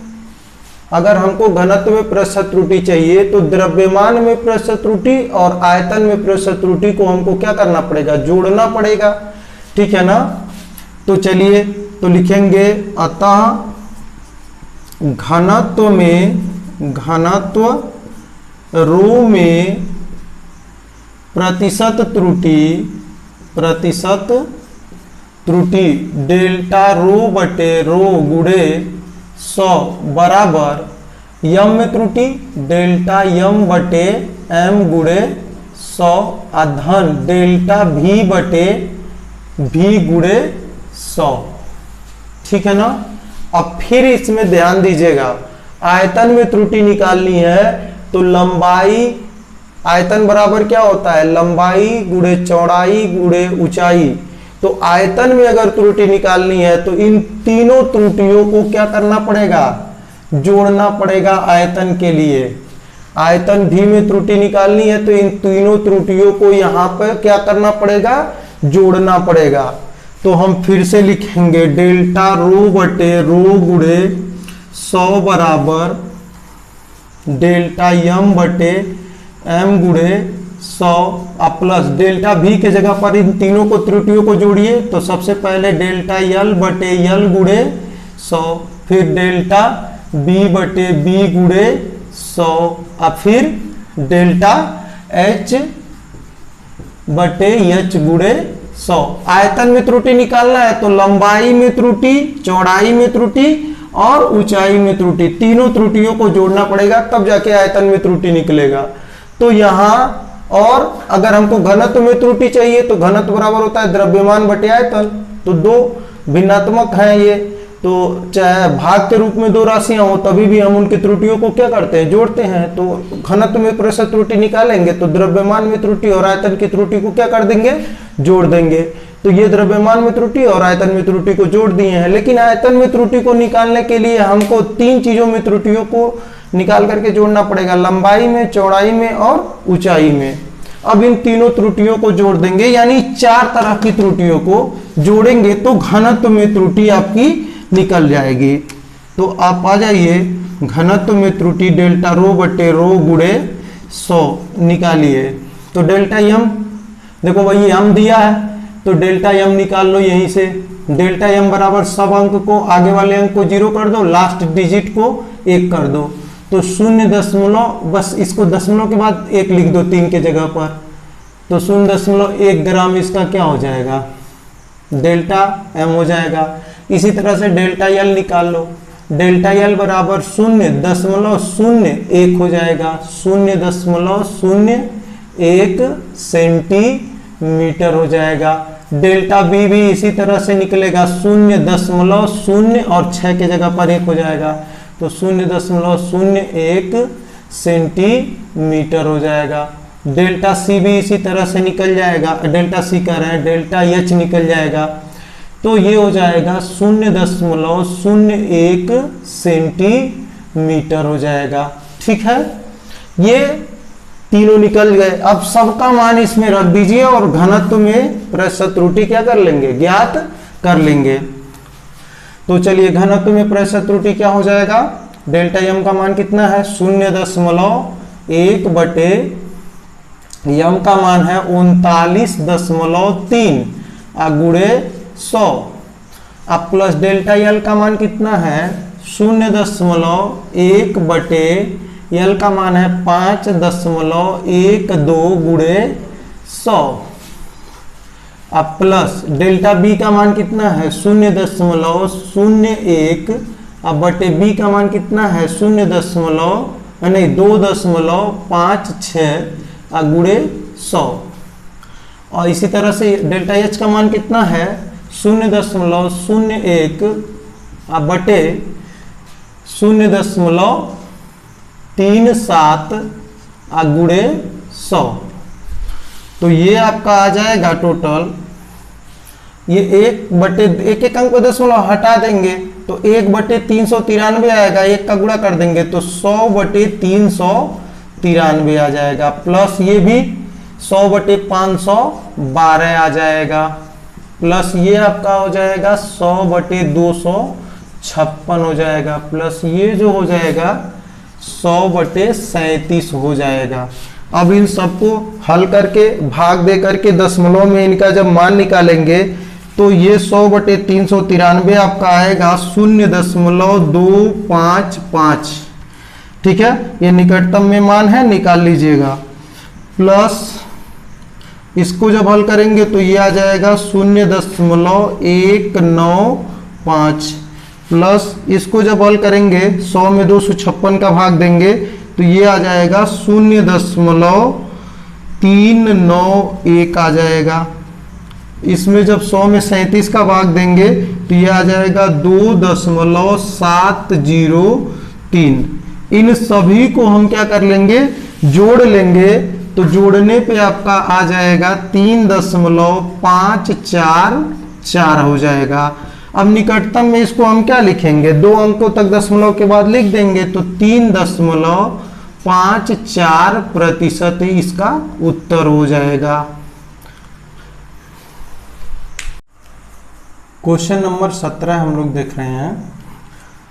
अगर हमको घनत्व में प्रतिशत त्रुटि चाहिए तो द्रव्यमान में प्रतिशत त्रुटि और आयतन में प्रतिशत त्रुटि को हमको क्या करना पड़ेगा, जोड़ना पड़ेगा। ठीक है ना। तो चलिए तो लिखेंगे अतः घनत्व रो में प्रतिशत त्रुटि डेल्टा रो बटे रो गुणे 100 बराबर यम में त्रुटि डेल्टा यम बटे एम गुणे 100 अधन डेल्टा भी बटे भी गुणे 100। ठीक है ना। अब फिर इसमें ध्यान दीजिएगा, आयतन में त्रुटि निकालनी है तो लंबाई, आयतन बराबर क्या होता है, लंबाई गुणे चौड़ाई गुणे ऊंचाई। तो आयतन में अगर त्रुटि निकालनी है तो इन तीनों त्रुटियों को क्या करना पड़ेगा, जोड़ना पड़ेगा आयतन के लिए। आयतन भी में त्रुटि निकालनी है तो इन तीनों त्रुटियों को यहां पर क्या करना पड़ेगा, जोड़ना पड़ेगा। तो हम फिर से लिखेंगे डेल्टा रो बटे रो गुणे 100 बराबर डेल्टा यम बटे एम गुणे 100 प्लस डेल्टा भी के जगह पर इन तीनों को त्रुटियों को जोड़िए। तो सबसे पहले डेल्टा यल बटे यल गुणे 100, फिर डेल्टा बी बटे बी गुणे 100, और फिर डेल्टा एच बटे एच गुणे 100। आयतन में त्रुटि निकालना है तो लंबाई में त्रुटि, चौड़ाई में त्रुटि और ऊंचाई में त्रुटि, तीनों त्रुटियों को जोड़ना पड़ेगा, तब जाके आयतन में त्रुटि निकलेगा। तो यहां और अगर हमको घनत्व में त्रुटि चाहिए तो घनत्व बराबर होता है द्रव्यमान बटे आयतन। तो दो भिन्नात्मक हैं ये, तो चाहे भाग के रूप में दो राशियां हो तभी भी हम उनकी त्रुटियों को क्या करते हैं, जोड़ते हैं। तो घनत्व में प्रतिशत त्रुटि निकालेंगे तो द्रव्यमान में त्रुटि और आयतन की त्रुटि को क्या कर देंगे, जोड़ देंगे। तो ये द्रव्यमान में त्रुटि और आयतन में त्रुटि को जोड़ दिए हैं। लेकिन आयतन में त्रुटि को निकालने के लिए हमको तीन चीजों में त्रुटियों को निकाल करके जोड़ना पड़ेगा, लंबाई में, चौड़ाई में और ऊंचाई में। अब इन तीनों त्रुटियों को जोड़ देंगे, यानी चार तरह की त्रुटियों को जोड़ेंगे तो घनत्व में त्रुटि आपकी निकल जाएगी। तो आप आ जाइए, घनत्व में त्रुटि डेल्टा रो बटे रो गुणे 100 निकालिए। तो डेल्टा यम, देखो वही यम दिया है तो डेल्टा यम निकाल लो यहीं से। डेल्टा यम बराबर सब अंक को, आगे वाले अंक को 0 कर दो, लास्ट डिजिट को 1 कर दो। तो 0, बस इसको दशमलव के बाद 1 लिख दो 3 के जगह पर। तो 0.1 ग्राम इसका क्या हो जाएगा, डेल्टा एम हो जाएगा। इसी तरह से डेल्टा यल निकाल लो। डेल्टा यल बराबर 0.01 हो जाएगा, 0.01 सेंटीमीटर हो जाएगा। डेल्टा बी भी इसी तरह से निकलेगा, 0.0 और 6 के जगह पर 1 हो जाएगा। तो 0.01 सेंटीमीटर हो जाएगा। डेल्टा सी भी इसी तरह से निकल जाएगा, डेल्टा सी कह रहे हैं, डेल्टा एच निकल जाएगा। तो ये हो जाएगा 0.01 सेंटीमीटर हो जाएगा। ठीक है, ये तीनों निकल गए। अब सबका मान इसमें रख दीजिए और घनत्व में प्रतिशत त्रुटि क्या कर लेंगे, ज्ञात कर लेंगे। तो चलिए घनत्व में प्रतिशत त्रुटि क्या हो जाएगा, डेल्टा यम का मान कितना है 0.1 बटे यम का मान है 39.3 गुणे 100। अब प्लस डेल्टा यल का मान कितना है 0.1 बटे यल का मान है 5.12 गुणे 100। अब प्लस डेल्टा बी का मान कितना है 0.01, अब बटे बी का मान कितना है 2.56 गुणे 100। और इसी तरह से डेल्टा एच का मान कितना है 0.01 बटे 0.37 गुणे 100। तो ये आपका आ जाएगा टोटल, ये 1 अंक को दशमलव हटा देंगे तो 1/393 आएगा, 1 का गुणा कर देंगे तो 100/393 आ जाएगा। प्लस ये भी 100/512 आ जाएगा, प्लस ये आपका हो जाएगा 100/254 56 हो जाएगा, प्लस ये जो हो जाएगा 100/37 हो जाएगा। अब इन सबको हल करके भाग दे करके दशमलव में इनका जब मान निकालेंगे तो ये 100/393 आपका आएगा 0.255। ठीक है, ये निकटतम में मान है, निकाल लीजिएगा। प्लस इसको जब हल करेंगे तो ये आ जाएगा 0.195। प्लस इसको जब हल करेंगे 100 में 256 का भाग देंगे तो ये आ जाएगा 0.391 आ जाएगा। इसमें जब 100 में 37 का भाग देंगे तो ये आ जाएगा 2.703। इन सभी को हम क्या कर लेंगे, जोड़ लेंगे, तो जोड़ने पे आपका आ जाएगा 3.544 हो जाएगा। अब निकटतम में इसको हम क्या लिखेंगे, 2 अंकों तक दशमलव के बाद लिख देंगे तो 3.54% ही इसका उत्तर हो जाएगा। क्वेश्चन नंबर 17 हम लोग देख रहे हैं।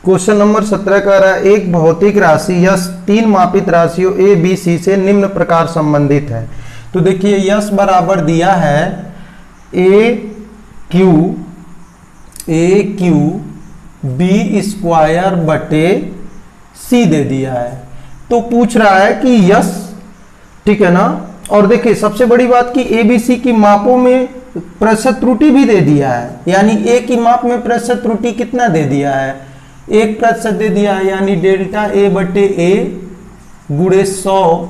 क्वेश्चन नंबर 17 कह रहा है एक भौतिक राशि यश 3 मापित राशियों ए बी सी से निम्न प्रकार संबंधित है। तो देखिए यश बराबर दिया है ए क्यू बी स्क्वायर बटे सी दे दिया है। तो पूछ रहा है कि यश, ठीक है ना, और देखिए सबसे बड़ी बात कि ए बी सी की मापों में प्रतिशत त्रुटि भी दे दिया है, यानी ए की माप में प्रतिशत त्रुटि कितना दे दिया है, 1% दे दिया है, यानी डेल्टा ए बटे ए गुणे 100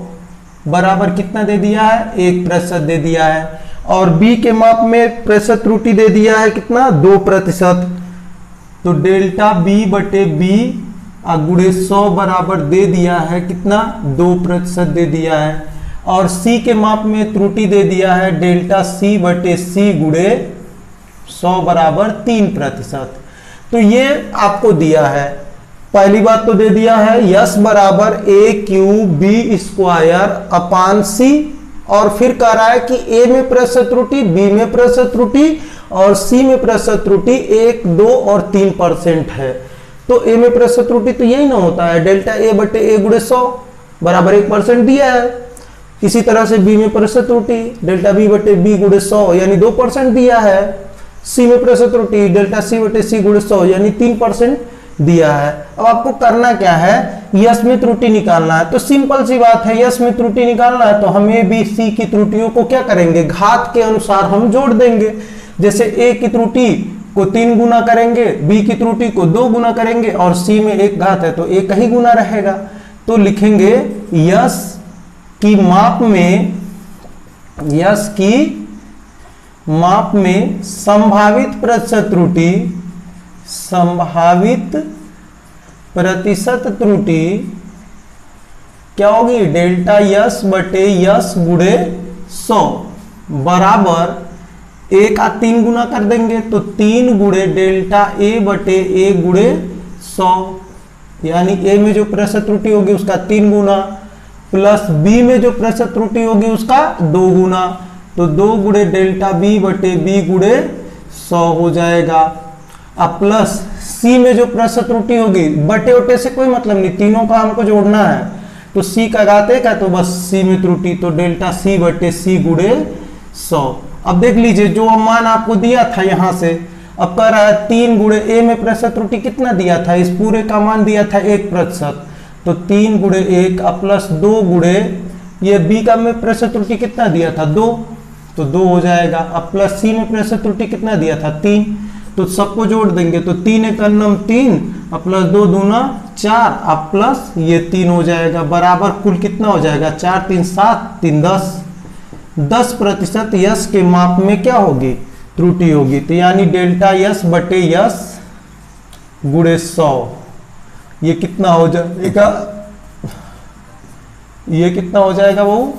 बराबर कितना दे दिया है, 1% दे दिया है। और बी के माप में प्रतिशत त्रुटि दे दिया है कितना, 2%। तो डेल्टा बी बटे बी गुणे 100 बराबर दे दिया है कितना, 2% दे दिया है। और सी के माप में त्रुटि दे दिया है डेल्टा सी बटे सी गुणे 100 बराबर 3%। तो ये आपको दिया है, पहली बात तो दे दिया है यस बराबर ए क्यू बी स्क्वायर अपान सी, और फिर कह रहा है कि ए में प्रतिशत त्रुटि, बी में प्रतिशत त्रुटि और सी में प्रतिशत त्रुटि 1, 2 और 3% है। तो ए में प्रतिशत त्रुटि तो यही ना होता है, डेल्टा ए बटे ए गुणे 100 बराबर 1% दिया है। इसी तरह से बी में प्रतिशत त्रुटि डेल्टा बी बटे बी गुणे 100 यानी 2% दिया है। सी में प्रतिशत त्रुटि डेल्टा सी बटे सी गुणे 100 यानी 3% दिया है। अब आपको करना क्या है, यस में त्रुटि निकालना है। तो सिंपल सी बात है, यस में त्रुटि निकालना है तो हम ए बी सी की त्रुटियों को क्या करेंगे, घात के अनुसार हम जोड़ देंगे। जैसे ए की त्रुटि को 3 गुना करेंगे, बी की त्रुटि को 2 गुना करेंगे और सी में एक घात है तो एक ही गुना रहेगा। तो लिखेंगे यस की माप में संभावित प्रतिशत त्रुटि क्या होगी, डेल्टा यस बटे यस गुणे 100 बराबर 1 का 3 गुना कर देंगे तो 3 गुणे डेल्टा ए बटे ए गुणे 100, यानी ए में जो प्रतिशत त्रुटि होगी उसका 3 गुना प्लस बी में जो प्रतिशत त्रुटि होगी उसका 2 गुना, तो 2 गुणे डेल्टा बी बटे बी गुणे 100 हो जाएगा। अब प्लस सी में जो प्रतिशत त्रुटि होगी, बटे उटे से कोई मतलब नहीं, तीनों का हमको जोड़ना है। तो सी का घात 1 है तो बस सी में त्रुटि, तो डेल्टा सी बटे सी गुणे 100। अब देख लीजिए जो मान आपको दिया था यहां से, अब कह रहा है 3 गुणे ए में प्रतिशत त्रुटि कितना दिया था, इस पूरे का मान दिया था 1%, तो 3 गुणे 1 प्लस 2 गुणे ये बी का में प्रतिशत त्रुटि कितना दिया था 2, तो 2 हो जाएगा। अब प्लस सी में प्रतिशत त्रुटि कितना दिया था 3, तो सबको जोड़ देंगे तो 3 एक अन्नम 3 प्लस 2 दूना 4 अब प्लस ये 3 हो जाएगा बराबर कुल कितना हो जाएगा 4 3 7 3 10% यस के माप में क्या होगी, त्रुटि होगी। तो यानी डेल्टा यस बटे यस गुणे 100 ये कितना हो जाएगा, ये कितना हो जाएगा वो,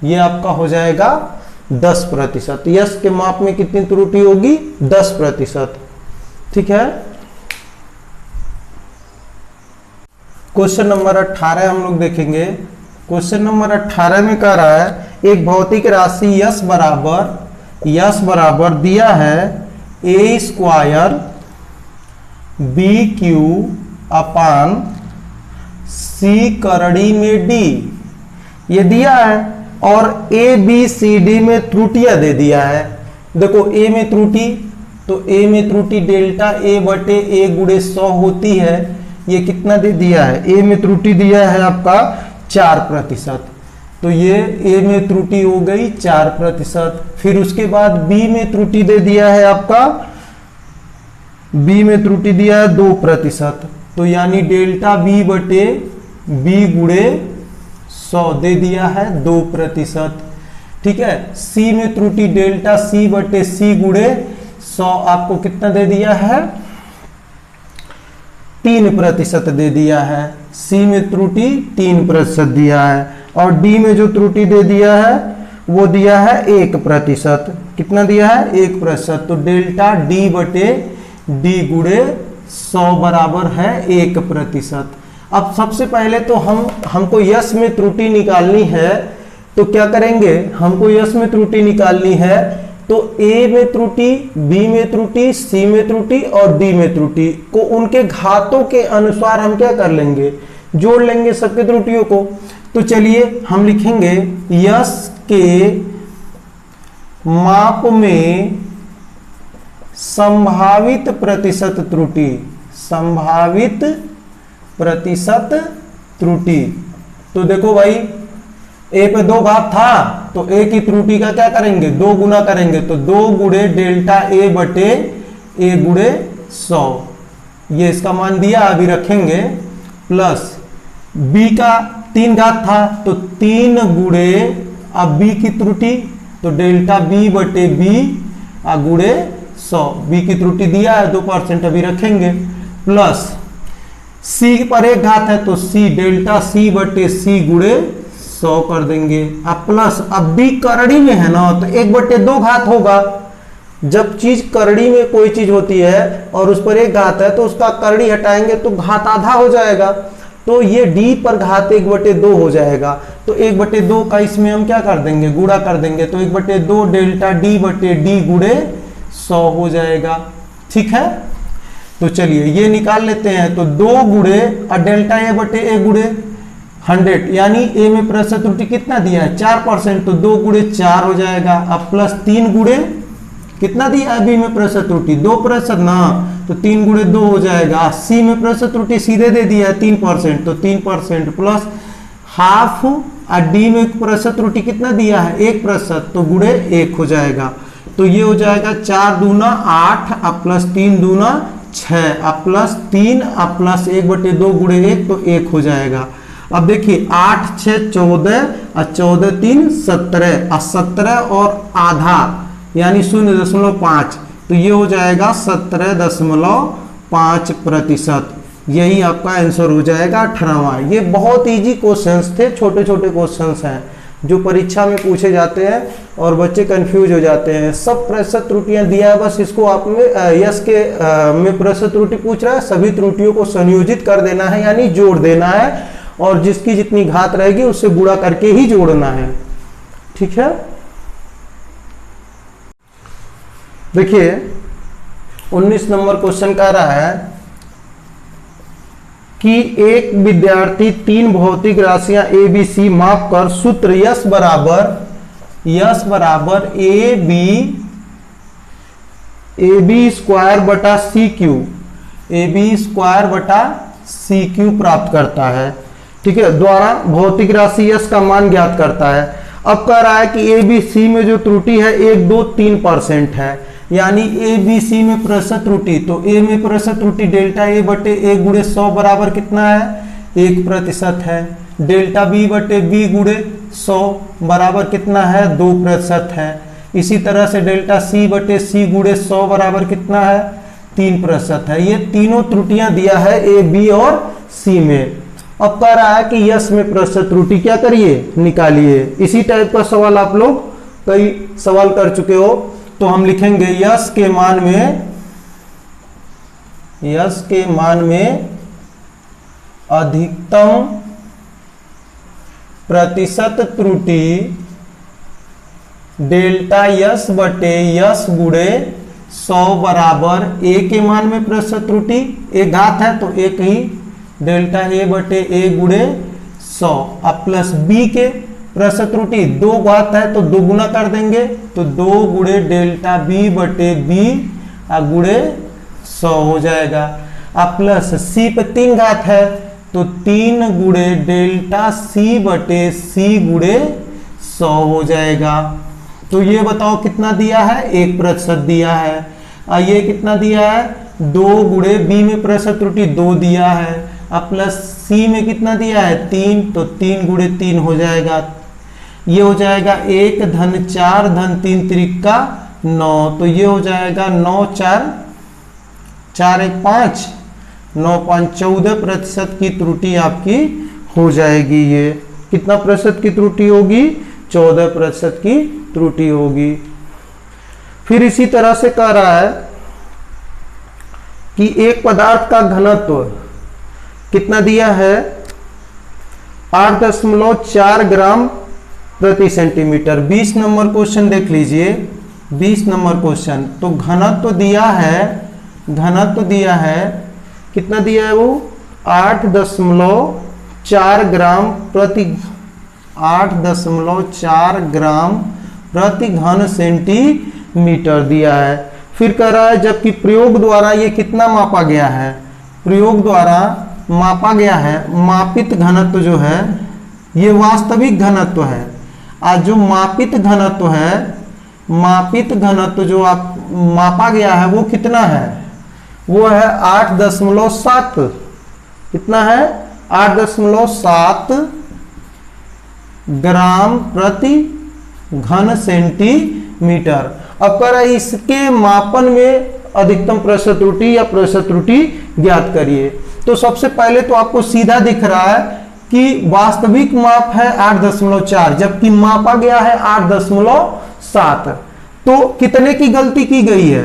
ये आपका हो जाएगा 10%। यस के माप में कितनी त्रुटि होगी, 10%। ठीक है। क्वेश्चन नंबर 18 हम लोग देखेंगे। क्वेश्चन नंबर 18 में कह रहा है एक भौतिक राशि यस बराबर दिया है ए स्क्वायर बी क्यू अपान सी करड़ी में डी, ये दिया है। और ए बी सी डी में त्रुटियां दे दिया है। देखो ए में त्रुटि, तो ए में त्रुटि डेल्टा ए बटे ए गुणे 100 होती है। ये कितना दे दिया है? ए में त्रुटि दिया है आपका 4%, तो ये ए में त्रुटि हो गई 4%। फिर उसके बाद बी में त्रुटि दे दिया है आपका, बी में त्रुटि दिया है 2%, तो यानी डेल्टा बी बटे बी गुणे 100 दे दिया है 2%। ठीक है। सी में त्रुटि डेल्टा सी बटे सी गुणे 100 आपको कितना दे दिया है? 3% दे दिया है। सी में त्रुटि 3% दिया है। और डी में जो त्रुटि दे दिया है वो दिया है 1%। कितना दिया है? 1%। तो डेल्टा डी बटे डी गुणे 100 बराबर है 1%। अब सबसे पहले तो हमको यस में त्रुटि निकालनी है, तो क्या करेंगे? हमको यस में त्रुटि निकालनी है, तो ए में त्रुटि, बी में त्रुटि, सी में त्रुटि और डी में त्रुटि को उनके घातों के अनुसार हम क्या कर लेंगे? जोड़ लेंगे सबके त्रुटियों को। तो चलिए हम लिखेंगे यस के माप में संभावित प्रतिशत त्रुटि, संभावित प्रतिशत त्रुटि। तो देखो भाई, ए पे 2 घात था, तो ए की त्रुटि का क्या करेंगे? 2 गुना करेंगे, तो 2 गुणे डेल्टा ए बटे ए गुणे 100, ये इसका मान दिया, अभी रखेंगे। प्लस बी का 3 घात था, तो 3 गुणे, अब बी की त्रुटि, तो डेल्टा बी बटे बी गुणे 100, बी की त्रुटि दिया है 2%, अभी रखेंगे। प्लस सी पर 1 घात है, तो सी डेल्टा सी बटे सी गुणे 100 कर देंगे। अब प्लस, अब बी करड़ी में है ना, तो 1/2 घात होगा। जब चीज करड़ी में कोई चीज होती है और उस पर 1 घात है, तो उसका करड़ी हटाएंगे तो घात आधा हो जाएगा, तो ये डी पर घात 1/2 हो जाएगा। तो 1/2 का इसमें हम क्या कर देंगे? गुणा कर देंगे, तो 1/2 डेल्टा डी बटे डी गुणे 100 हो जाएगा। ठीक है। तो चलिए ये निकाल लेते हैं। तो 2 गुणे डेल्टा ए बटे ए गुणे 100, यानी ए में प्रतिशत त्रुटि कितना दिया है? 4%, तो 2 गुणे 4 हो जाएगा। अब प्लस 3 गुणे कितना दिया है? बी में प्रतिशत त्रुटि 2% ना, तो 3 गुणे 2 हो जाएगा। सी में प्रतिशत त्रुटि सीधे दे दिया है 3%, तो 3% प्लस हाफ, और डी में प्रतिशत त्रुटि कितना दिया है? 1%, तो गुणे 1 हो जाएगा। तो ये हो जाएगा 4 दूना 8, अब प्लस 3 दूना 6, अब प्लस 3, अब प्लस 1/2 गुणे 1, तो 1 हो जाएगा। अब देखिए 8 6 14 और 14 3 17, और 17 और आधा यानी 0.5, तो ये हो जाएगा 17.5%। यही आपका आंसर हो जाएगा 18वां। ये बहुत इजी क्वेश्चंस थे, छोटे छोटे क्वेश्चंस हैं जो परीक्षा में पूछे जाते हैं और बच्चे कंफ्यूज हो जाते हैं। सब प्रतिशत त्रुटियां दिया है, बस इसको आपने यस के में प्रतिशत त्रुटि पूछ रहा है, सभी त्रुटियों को संयोजित कर देना है, यानी जोड़ देना है, और जिसकी जितनी घात रहेगी उससे गुणा करके ही जोड़ना है। ठीक है। देखिए 19 नंबर क्वेश्चन कह रहा है कि एक विद्यार्थी 3 भौतिक राशियां ए बी सी माप कर सूत्र यस बराबर ए बी स्क्वायर बटा सी क्यू प्राप्त करता है। ठीक है, द्वारा भौतिक राशि यस का मान ज्ञात करता है। अब कह रहा है कि ए बी सी में जो त्रुटि है 1 2 3% है, यानी ए बी सी में प्रतिशत त्रुटि, तो ए में प्रतिशत त्रुटि डेल्टा ए बटे ए गुणे 100 बराबर कितना है? 1% है। डेल्टा बी बटे बी गुणे 100 बराबर कितना है? 2% है। इसी तरह से डेल्टा सी बटे सी गुणे 100 बराबर कितना है? 3% है। ये तीनों त्रुटियां दिया है ए बी और सी में। अब कह रहा है कि यस में प्रतिशत त्रुटि क्या करिए? निकालिए। इसी टाइप का सवाल आप लोग कई सवाल कर चुके हो, तो हम लिखेंगे यस के मान में अधिकतम प्रतिशत त्रुटि डेल्टा यस बटे यस गुणे 100 बराबर a के मान में प्रतिशत त्रुटि, एक घात है तो एक ही डेल्टा a बटे a गुणे 100, अब प्लस b के प्रतिशत त्रुटि, दो घात है तो दो गुना कर देंगे तो 2 गुणे डेल्टा b बटे b गुणे 100 हो जाएगा। अब प्लस c पे 3 घात है तो 3 गुणे डेल्टा c बटे c गुणे 100 हो जाएगा। तो ये बताओ कितना दिया है, 1% दिया है। ये कितना दिया है, 2 गुणे b में प्रतिशत त्रुटि 2 दिया है। अब प्लस c में कितना दिया है, 3, तो 3 गुणे 3 हो जाएगा। ये हो जाएगा 1 धन 4 धन 3 त्रिका 9, तो ये हो जाएगा 9 4 4 1 5 9 5 14% की त्रुटि आपकी हो जाएगी। ये कितना प्रतिशत की त्रुटि होगी, 14% की त्रुटि होगी। फिर इसी तरह से कह रहा है कि एक पदार्थ का घनत्व कितना दिया है, 8.4 ग्राम प्रति सेंटीमीटर। 20 नंबर क्वेश्चन देख लीजिए, 20 नंबर क्वेश्चन। तो घनत्व दिया है, घनत्व दिया है, कितना दिया है वो, 8.4 ग्राम प्रति 8.4 ग्राम प्रति घन सेंटीमीटर दिया है। फिर कह रहा है जबकि प्रयोग द्वारा ये कितना मापा गया है, प्रयोग द्वारा मापा गया है, मापित घनत्व जो है ये वास्तविक घनत्व है। आज जो मापित घनत्व है, मापित घनत्व जो आप मापा गया है वो कितना है, वो है 8.7, कितना है, 8.7 ग्राम प्रति घन सेंटीमीटर। अब कह रहा है इसके मापन में अधिकतम प्रतिशत त्रुटि या प्रतिशत त्रुटि ज्ञात करिए। तो सबसे पहले तो आपको सीधा दिख रहा है कि वास्तविक माप है 8.4 जबकि मापा गया है 8.7, तो कितने की गलती की गई है,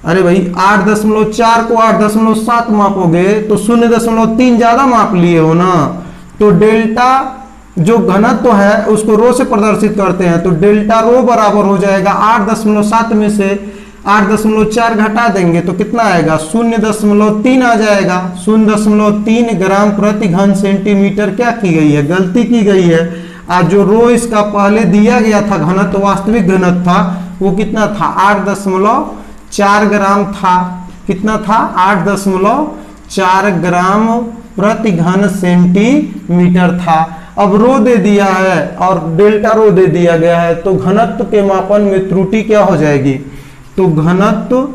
अरे भाई 8.4 को 8.7 मापोगे तो 0.3 ज्यादा माप लिए हो ना। तो डेल्टा जो घनत्व है उसको रो से प्रदर्शित करते हैं, तो डेल्टा रो बराबर हो जाएगा 8.7 में से 8.4 घटा देंगे तो कितना आएगा, 0.3 आ जाएगा। 0.3 ग्राम प्रति घन सेंटीमीटर क्या की गई है, गलती की गई है। आज जो रो इसका पहले दिया गया था घनत्व, वास्तविक घनत्व था वो कितना था, 8.4 ग्राम था, कितना था, 8.4 ग्राम प्रति घन सेंटीमीटर था। अब रो दे दिया है और डेल्टा रो दे दिया गया है, तो घनत्व के मापन में त्रुटि क्या हो जाएगी, तो घनत्व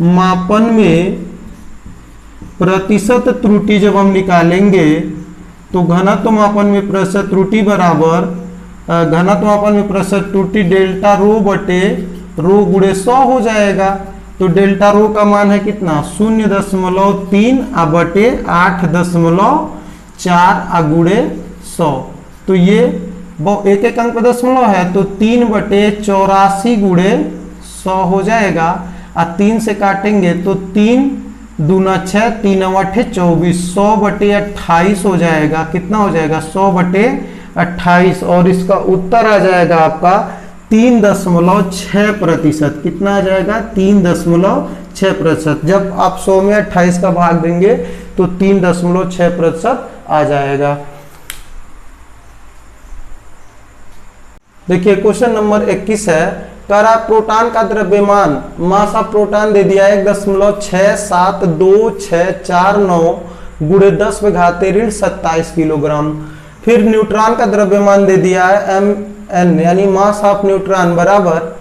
मापन में प्रतिशत त्रुटि जब हम निकालेंगे तो घनत्व मापन में प्रतिशत त्रुटि बराबर घनत्व मापन में प्रतिशत त्रुटि डेल्टा रो बटे रो गुणे 100 हो जाएगा। तो डेल्टा रो का मान है कितना, 0.3 बटे 8.4 गुणे 100। तो ये एक एक अंक पे दशमलव है तो 3/84 गुणे 100 हो जाएगा। और 3 से काटेंगे तो 3 दूना 6, 3 8 24, 100/28 हो जाएगा। कितना हो जाएगा, 100/28। और इसका उत्तर आ जाएगा आपका 3.6%। कितना आ जाएगा, 3.6%। जब आप 100 में 28 का भाग देंगे तो 3.6% आ जाएगा। देखिए क्वेश्चन नंबर 21 है, करा प्रोटॉन का द्रव्यमान, मास ऑफ प्रोटॉन दे दिया 1.6724649 गुणे 10⁻27 किलोग्राम। फिर न्यूट्रॉन का द्रव्यमान दे दिया है mn यानी मास ऑफ न्यूट्रॉन बराबर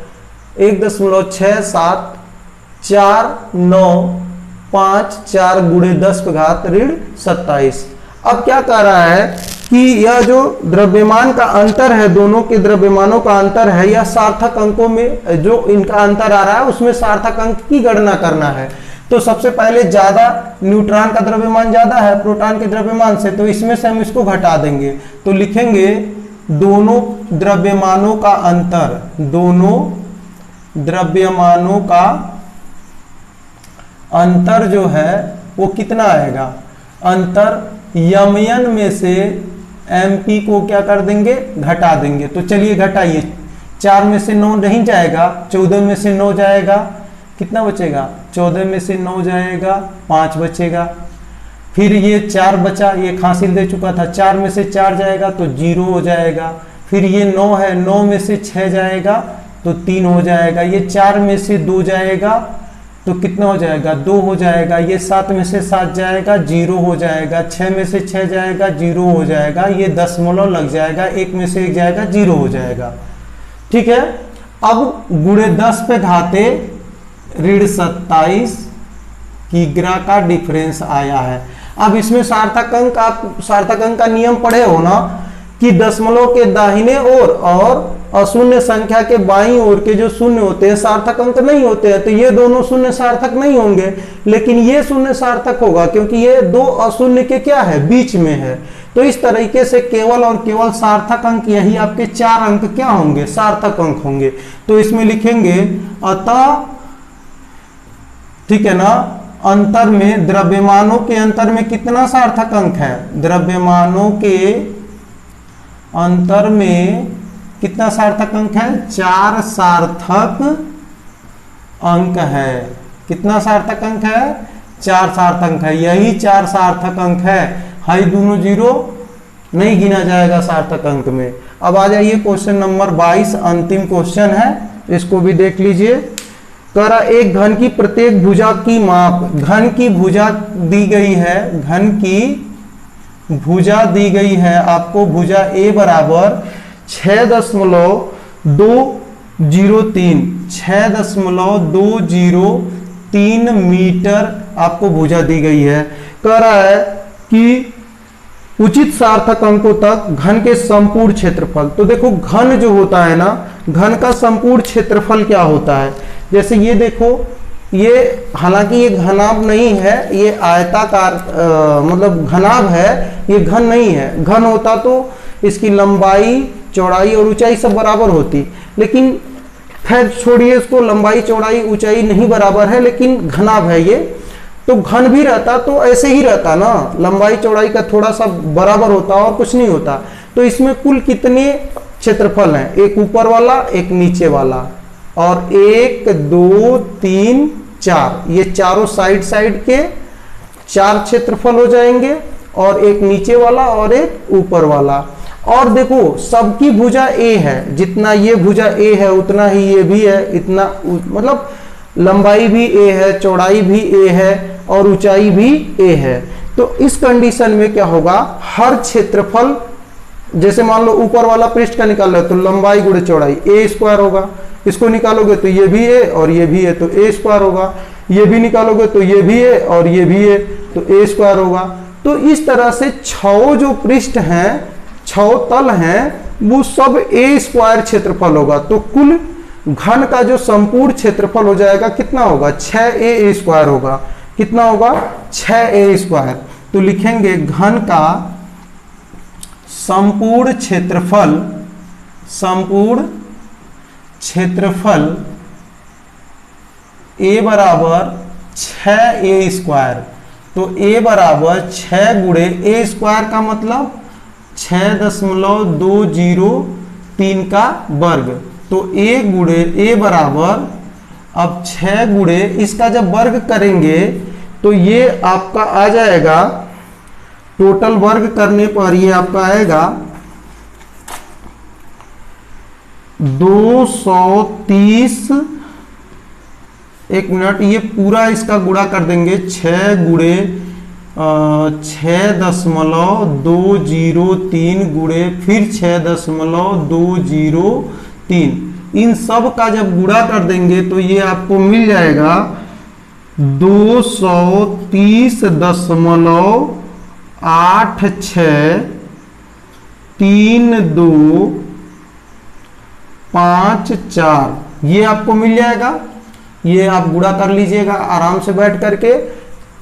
1.67495 गुणे 10⁻27। अब क्या कह रहा है कि यह जो द्रव्यमान का अंतर है, दोनों के द्रव्यमानों का अंतर है, यह सार्थक अंकों में जो इनका अंतर आ रहा है उसमें सार्थक अंक की गणना करना है। तो सबसे पहले ज्यादा न्यूट्रॉन का द्रव्यमान ज्यादा है प्रोटॉन के द्रव्यमान से, तो इसमें से हम इसको घटा देंगे तो लिखेंगे दोनों द्रव्यमानों का अंतर, दोनों द्रव्यमानों का अंतर जो है वो कितना आएगा, अंतर mn में से mp को क्या कर देंगे, घटा देंगे। तो चलिए घटाइए, 4 में से 9 नहीं जाएगा, 14 में से 9 जाएगा, कितना बचेगा, 14 में से 9 जाएगा, 5 बचेगा। फिर ये 4 बचा, ये हासिल दे चुका था, 4 में से 4 जाएगा तो 0 हो जाएगा। फिर ये 9 है, 9 में से 6 जाएगा तो 3 हो जाएगा। ये 4 में से 2 जाएगा तो कितना हो जाएगा, 2 हो जाएगा। ये 7 में से 7 जाएगा, 0 हो जाएगा। 6 में से 6 जाएगा, 0 हो जाएगा। ये दशमलव लग जाएगा, 1 में से 1 जाएगा, 0 हो जाएगा। ठीक है, अब गुणे 10 पे घाते ऋण 27 किग्रा का डिफरेंस आया है। अब इसमें सार्थक अंक, आप सार्थक अंक का नियम पढ़े हो ना कि दशमलव के दाहिने ओर और अशून्य संख्या के बाईं ओर के जो शून्य होते हैं सार्थक अंक नहीं होते हैं, तो ये दोनों शून्य सार्थक नहीं होंगे, लेकिन ये शून्य सार्थक होगा क्योंकि ये दो अशून्य के क्या है, बीच में है। तो इस तरीके से केवल और केवल सार्थक अंक यही आपके 4 अंक क्या होंगे, सार्थक अंक होंगे। तो इसमें लिखेंगे अतः, ठीक है ना, अंतर में, द्रव्यमानों के अंतर में कितना सार्थक अंक है, द्रव्यमानों के अंतर में कितना सार्थक अंक है, 4 सार्थक अंक है। कितना सार्थक अंक है, 4 सार्थक अंक है। यही 4 सार्थक अंक है, हाई दोनों 0 नहीं गिना जाएगा सार्थक अंक में। अब आ जाइए क्वेश्चन नंबर 22, अंतिम क्वेश्चन है, इसको भी देख लीजिए। करा एक घन की प्रत्येक भुजा की माप, घन की भुजा दी गई है, घन की भुजा दी गई है आपको, भुजा ए बराबर 6.203 6.203 मीटर आपको भुजा दी गई है। कह रहा है कि उचित सार्थक अंकों तक घन के संपूर्ण क्षेत्रफल। तो देखो घन जो होता है ना, घन का संपूर्ण क्षेत्रफल क्या होता है, जैसे ये देखो, ये हालांकि ये घनाभ नहीं है, ये आयताकार मतलब घनाभ है, ये घन नहीं है। घन होता तो इसकी लंबाई चौड़ाई और ऊंचाई सब बराबर होती, लेकिन खैर छोड़िए इसको, लंबाई चौड़ाई ऊंचाई नहीं बराबर है, लेकिन घनाभ है ये। तो घन भी रहता तो ऐसे ही रहता ना, लंबाई चौड़ाई का थोड़ा सा बराबर होता और कुछ नहीं होता। तो इसमें कुल कितने क्षेत्रफल हैं, एक ऊपर वाला, एक नीचे वाला, और 1 2 3 4, ये चारों साइड के 4 क्षेत्रफल हो जाएंगे, और एक नीचे वाला और एक ऊपर वाला। और देखो सबकी भुजा ए है, जितना ये भुजा ए है उतना ही ये भी है, इतना मतलब लंबाई भी ए है, चौड़ाई भी ए है और ऊंचाई भी ए है। तो इस कंडीशन में क्या होगा, हर क्षेत्रफल, जैसे मान लो ऊपर वाला पृष्ठ का निकाल लो तो लंबाई गुणे चौड़ाई ए स्क्वायर होगा, इसको निकालोगे तो ये भी ए और ये भी ए तो ए स्क्वायर होगा, ये भी निकालोगे तो ये भी ए और ये भी ए तो ए स्क्वायर होगा। तो इस तरह से 6 जो पृष्ठ हैं, 6 तल हैं, वो सब ए स्क्वायर क्षेत्रफल होगा। तो कुल घन का जो संपूर्ण क्षेत्रफल हो जाएगा कितना होगा, 6a स्क्वायर होगा। कितना होगा, 6a स्क्वायर। तो लिखेंगे घन का संपूर्ण क्षेत्रफल, संपूर्ण क्षेत्रफल a बराबर 6a स्क्वायर। तो a बराबर 6 गुणे a स्क्वायर का मतलब 6.203 का वर्ग। तो a बराबर, अब 6 गुणे इसका जब वर्ग करेंगे तो ये आपका आ जाएगा, टोटल वर्ग करने पर ये आपका आएगा 230। एक मिनट, ये पूरा इसका गुणा कर देंगे, 6 गुणे 6.203 गुणे फिर 6.203, इन सब का जब गुणा कर देंगे तो ये आपको मिल जाएगा 230.863254, ये आपको मिल जाएगा। ये आप गुणा कर लीजिएगा आराम से बैठ करके,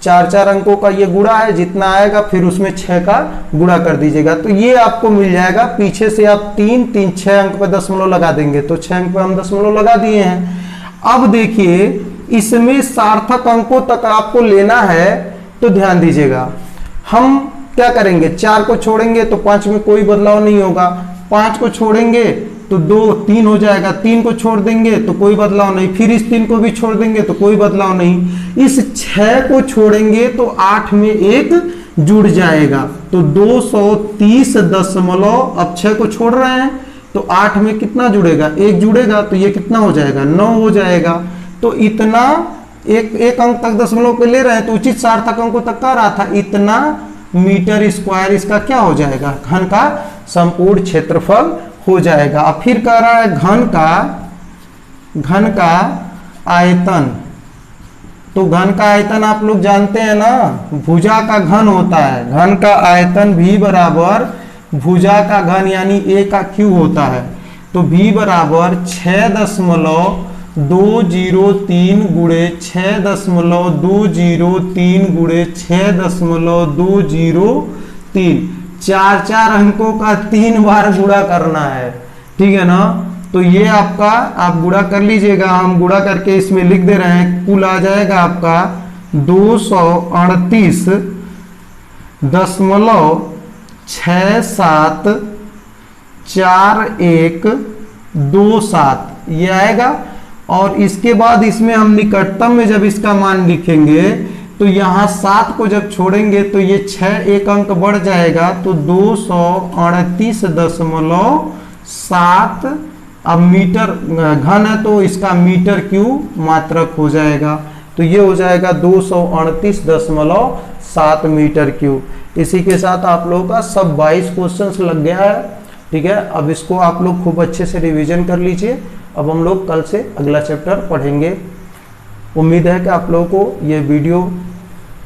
4 अंकों का ये गुणा है, जितना आएगा फिर उसमें 6 का गुणा कर दीजिएगा तो ये आपको मिल जाएगा। पीछे से आप 6 अंक पर दशमलव लगा देंगे, तो 6 अंक पर हम दशमलव लगा दिए हैं। अब देखिए इसमें सार्थक अंकों तक आपको लेना है, तो ध्यान दीजिएगा, हम क्या करेंगे, 4 को छोड़ेंगे तो 5 में कोई बदलाव नहीं होगा, 5 को छोड़ेंगे तो 2 3 हो जाएगा, 3 को छोड़ देंगे तो कोई बदलाव नहीं, फिर इस 3 को भी छोड़ देंगे तो कोई बदलाव नहीं, इस 6 को छोड़ेंगे तो 8 में 1 जुड़ जाएगा, तो 230 दशमलव, अब 6 को छोड़ रहे हैं तो 8 में कितना जुड़ेगा, 1 जुड़ेगा, तो ये कितना हो जाएगा, 9 हो जाएगा। तो इतना एक अंक तक दशमलव पे ले रहे हैं तो उचित सार्थक अंकों तक का रहा था, इतना मीटर स्क्वायर इसका क्या हो जाएगा, घन का संपूर्ण क्षेत्रफल हो जाएगा। अब फिर कह रहा है घन का आयतन, तो घन का आयतन आप लोग जानते हैं ना, भुजा का घन होता है, घन का आयतन V बराबर भुजा का घन यानी A का क्यू होता है, तो V बराबर 6.203 गुणे 6.203 गुणे 6.203, 4 अंकों का 3 बार गुणा करना है, ठीक है ना। तो ये आपका आप गुणा कर लीजिएगा, हम गुणा करके इसमें लिख दे रहे हैं, कुल आ जाएगा आपका 238.674127 ये आएगा। और इसके बाद इसमें हम निकटतम में जब इसका मान लिखेंगे तो यहाँ 7 को जब छोड़ेंगे तो ये 6 एक अंक बढ़ जाएगा, तो 238.7, अब मीटर घन है तो इसका मीटर क्यूब मात्रक हो जाएगा, तो ये हो जाएगा 238.7 मीटर क्यूब। इसी के साथ आप लोगों का सब 22 क्वेश्चंस लग गया है, ठीक है। अब इसको आप लोग खूब अच्छे से रिवीजन कर लीजिए। अब हम लोग कल से अगला चैप्टर पढ़ेंगे। उम्मीद है कि आप लोगों को ये वीडियो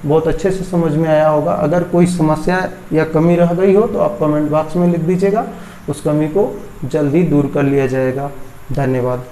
बहुत अच्छे से समझ में आया होगा। अगर कोई समस्या या कमी रह गई हो तो आप कमेंट बॉक्स में लिख दीजिएगा, उस कमी को जल्दी दूर कर लिया जाएगा। धन्यवाद।